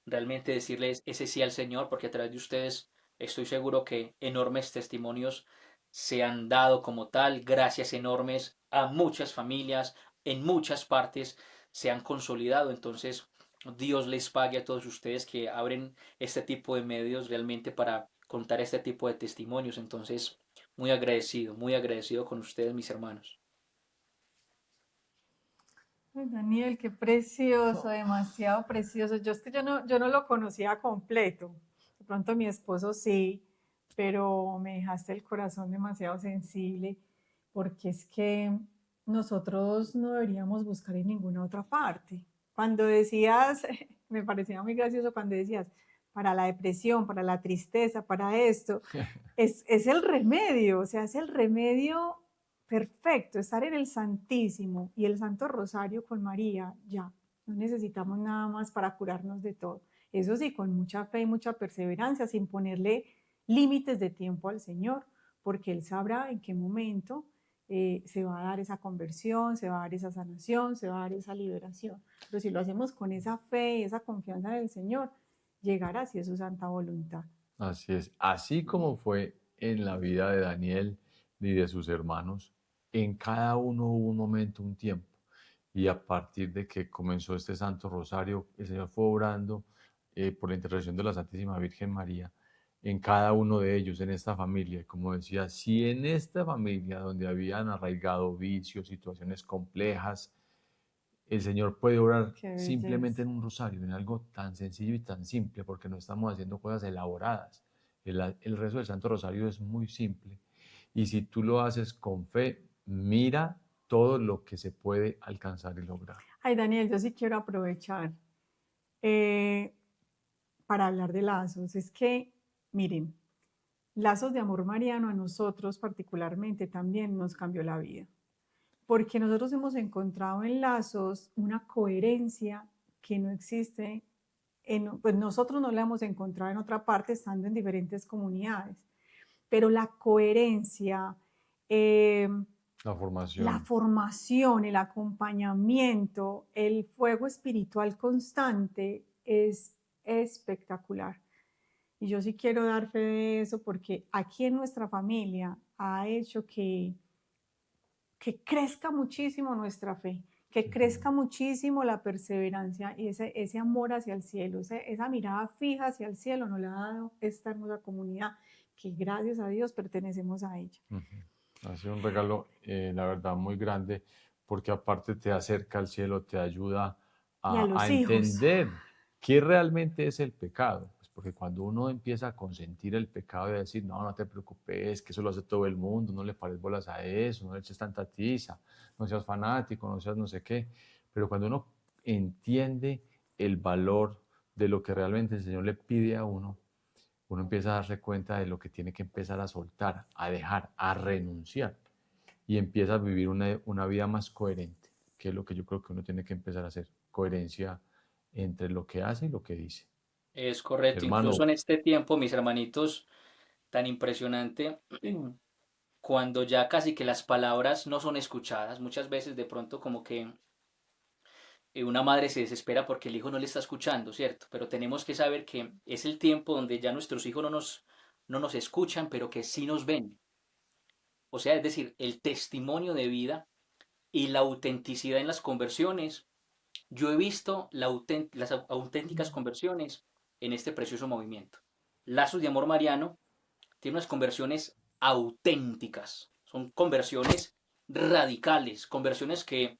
Speaker 1: realmente decirles ese sí al Señor, porque a través de ustedes estoy seguro que enormes testimonios se han dado como tal, gracias enormes a muchas familias, en muchas partes se han consolidado. Entonces, Dios les pague a todos ustedes que abren este tipo de medios realmente para contar este tipo de testimonios. Entonces, muy agradecido con ustedes, mis hermanos.
Speaker 3: Ay, Daniel, qué precioso, demasiado precioso. Yo es que yo no lo conocía completo. De pronto mi esposo sí, pero me dejaste el corazón demasiado sensible porque es que nosotros no deberíamos buscar en ninguna otra parte. Cuando decías, me parecía muy gracioso cuando decías, para la depresión, para la tristeza, para esto, es el remedio, o sea, es el remedio perfecto, estar en el Santísimo y el Santo Rosario con María, ya, no necesitamos nada más para curarnos de todo. Eso sí, con mucha fe y mucha perseverancia, sin ponerle límites de tiempo al Señor, porque Él sabrá en qué momento se va a dar esa conversión, se va a dar esa sanación, se va a dar esa liberación. Pero si lo hacemos con esa fe y esa confianza en el Señor, llegará así es su santa voluntad.
Speaker 2: Así es, así como fue en la vida de Daniel y de sus hermanos, en cada uno hubo un momento, un tiempo. Y a partir de que comenzó este Santo Rosario, el Señor fue obrando por la intercesión de la Santísima Virgen María en cada uno de ellos, en esta familia. Como decía, si en esta familia donde habían arraigado vicios, situaciones complejas, el Señor puede orar
Speaker 3: Qué
Speaker 2: simplemente
Speaker 3: belleza.
Speaker 2: en un rosario, en algo tan sencillo y tan simple, porque no estamos haciendo cosas elaboradas. El rezo del Santo Rosario es muy simple. Y si tú lo haces con fe, mira todo lo que se puede alcanzar y lograr.
Speaker 3: Ay, Daniel, yo sí quiero aprovechar eh, para hablar de lazos. Es que, miren, lazos de amor mariano a nosotros particularmente también nos cambió la vida, porque nosotros hemos encontrado en lazos una coherencia que no existe, pues nosotros no la hemos encontrado en otra parte estando en diferentes comunidades, pero la coherencia, eh,
Speaker 2: La
Speaker 3: la
Speaker 2: formación.
Speaker 3: formación, el acompañamiento, el fuego espiritual constante es espectacular. Y yo sí quiero dar fe de eso porque aquí en nuestra familia ha hecho que crezca muchísimo nuestra fe, que crezca muchísimo la perseverancia y ese amor hacia el cielo, esa mirada fija hacia el cielo nos la ha dado esta hermosa comunidad que gracias a Dios pertenecemos a ella.
Speaker 2: Ha sido un regalo, la verdad, muy grande, porque aparte te acerca al cielo, te ayuda
Speaker 3: Y a
Speaker 2: a
Speaker 3: los hijos.
Speaker 2: entender qué realmente es el pecado. Pues porque cuando uno empieza a consentir el pecado y a decir, no, no te preocupes, que eso lo hace todo el mundo, no le pares bolas a eso, no le eches tanta tiza, no seas fanático, no seas no sé qué. Pero cuando uno entiende el valor de lo que realmente el Señor le pide a uno empieza a darse cuenta de lo que tiene que empezar a soltar, a dejar, a renunciar y empieza a vivir una vida más coherente, que es lo que yo creo que uno tiene que empezar a hacer, coherencia entre lo que hace y lo que dice.
Speaker 1: Es correcto, incluso
Speaker 2: Hermano,
Speaker 1: en este tiempo, mis hermanitos, tan impresionante, cuando ya casi que las palabras no son escuchadas, muchas veces de pronto como que una madre se desespera porque el hijo no le está escuchando, ¿cierto? Pero tenemos que saber que es el tiempo donde ya nuestros hijos no nos escuchan, pero que sí nos ven. O sea, es decir, el testimonio de vida y la autenticidad en las conversiones. Yo he visto las auténticas conversiones en este precioso movimiento. Lazos de Amor Mariano tiene unas conversiones auténticas, son conversiones radicales, conversiones que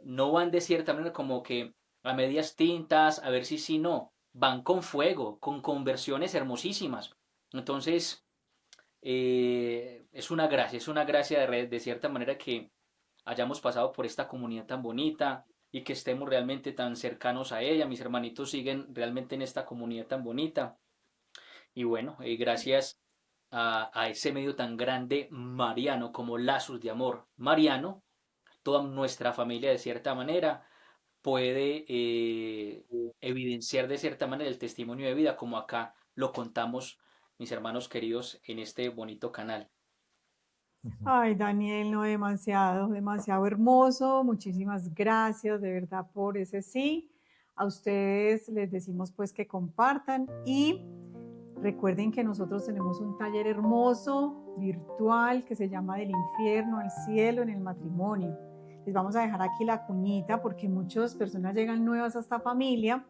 Speaker 1: no van de cierta manera como que a medias tintas, a ver si sí, no, van con fuego, con conversiones hermosísimas. Entonces, es una gracia de cierta manera que hayamos pasado por esta comunidad tan bonita y que estemos realmente tan cercanos a ella. Mis hermanitos siguen realmente en esta comunidad tan bonita. Y bueno, gracias a ese medio tan grande mariano como Lazos de Amor Mariano, toda nuestra familia de cierta manera puede evidenciar de cierta manera el testimonio de vida como acá lo contamos mis hermanos queridos en este bonito canal.
Speaker 2: Ujú.
Speaker 3: Ay, Daniel, no, demasiado, demasiado hermoso. Muchísimas gracias de verdad por ese sí. A ustedes les decimos pues que compartan y recuerden que nosotros tenemos un taller hermoso, virtual, que se llama Del infierno al cielo en el matrimonio. Les vamos a dejar aquí la cuñita porque muchas personas llegan nuevas a esta familia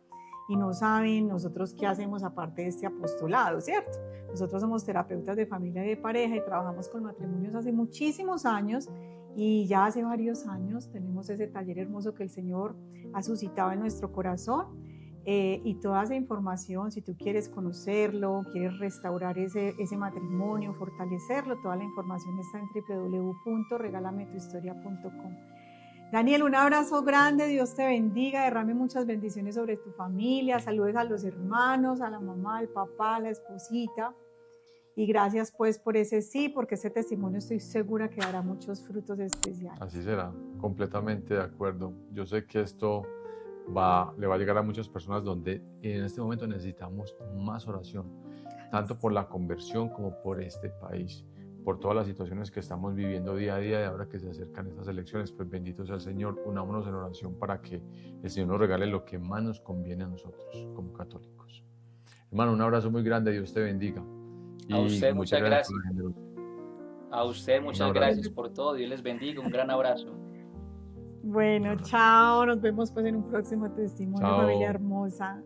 Speaker 3: y no saben nosotros qué hacemos aparte de este apostolado, ¿cierto? Nosotros somos terapeutas de familia y de pareja y trabajamos con matrimonios hace muchísimos años y ya hace varios años tenemos ese taller hermoso que el Señor ha suscitado en nuestro corazón. Y toda esa información, si tú quieres conocerlo, quieres restaurar ese matrimonio, fortalecerlo, toda la información está en www.regalametuhistoria.com. Daniel, un abrazo grande, Dios te bendiga, derrame muchas bendiciones sobre tu familia, saludes a los hermanos, a la mamá, al papá, a la esposita. Y gracias pues por ese sí, porque ese testimonio estoy segura que dará muchos frutos especiales.
Speaker 2: Así será, completamente de acuerdo. Yo sé que esto le va a llegar a muchas personas donde en este momento necesitamos más oración, tanto por la conversión como por este país, por todas las situaciones que estamos viviendo día a día y ahora que se acercan estas elecciones. Pues bendito sea el Señor, unámonos en oración para que el Señor nos regale lo que más nos conviene a nosotros como católicos. Hermano, un abrazo muy grande, Dios te bendiga
Speaker 1: A
Speaker 2: y
Speaker 1: usted
Speaker 2: muchas
Speaker 1: muchas
Speaker 2: gracias por
Speaker 1: gracias.
Speaker 2: la generosidad.
Speaker 1: A usted
Speaker 2: Un
Speaker 1: muchas
Speaker 2: abrazo.
Speaker 1: gracias por todo. Dios les bendiga. Un gran abrazo.
Speaker 3: Bueno, chao, nos vemos pues en un próximo testimonio, familia
Speaker 2: Chao.
Speaker 3: hermosa.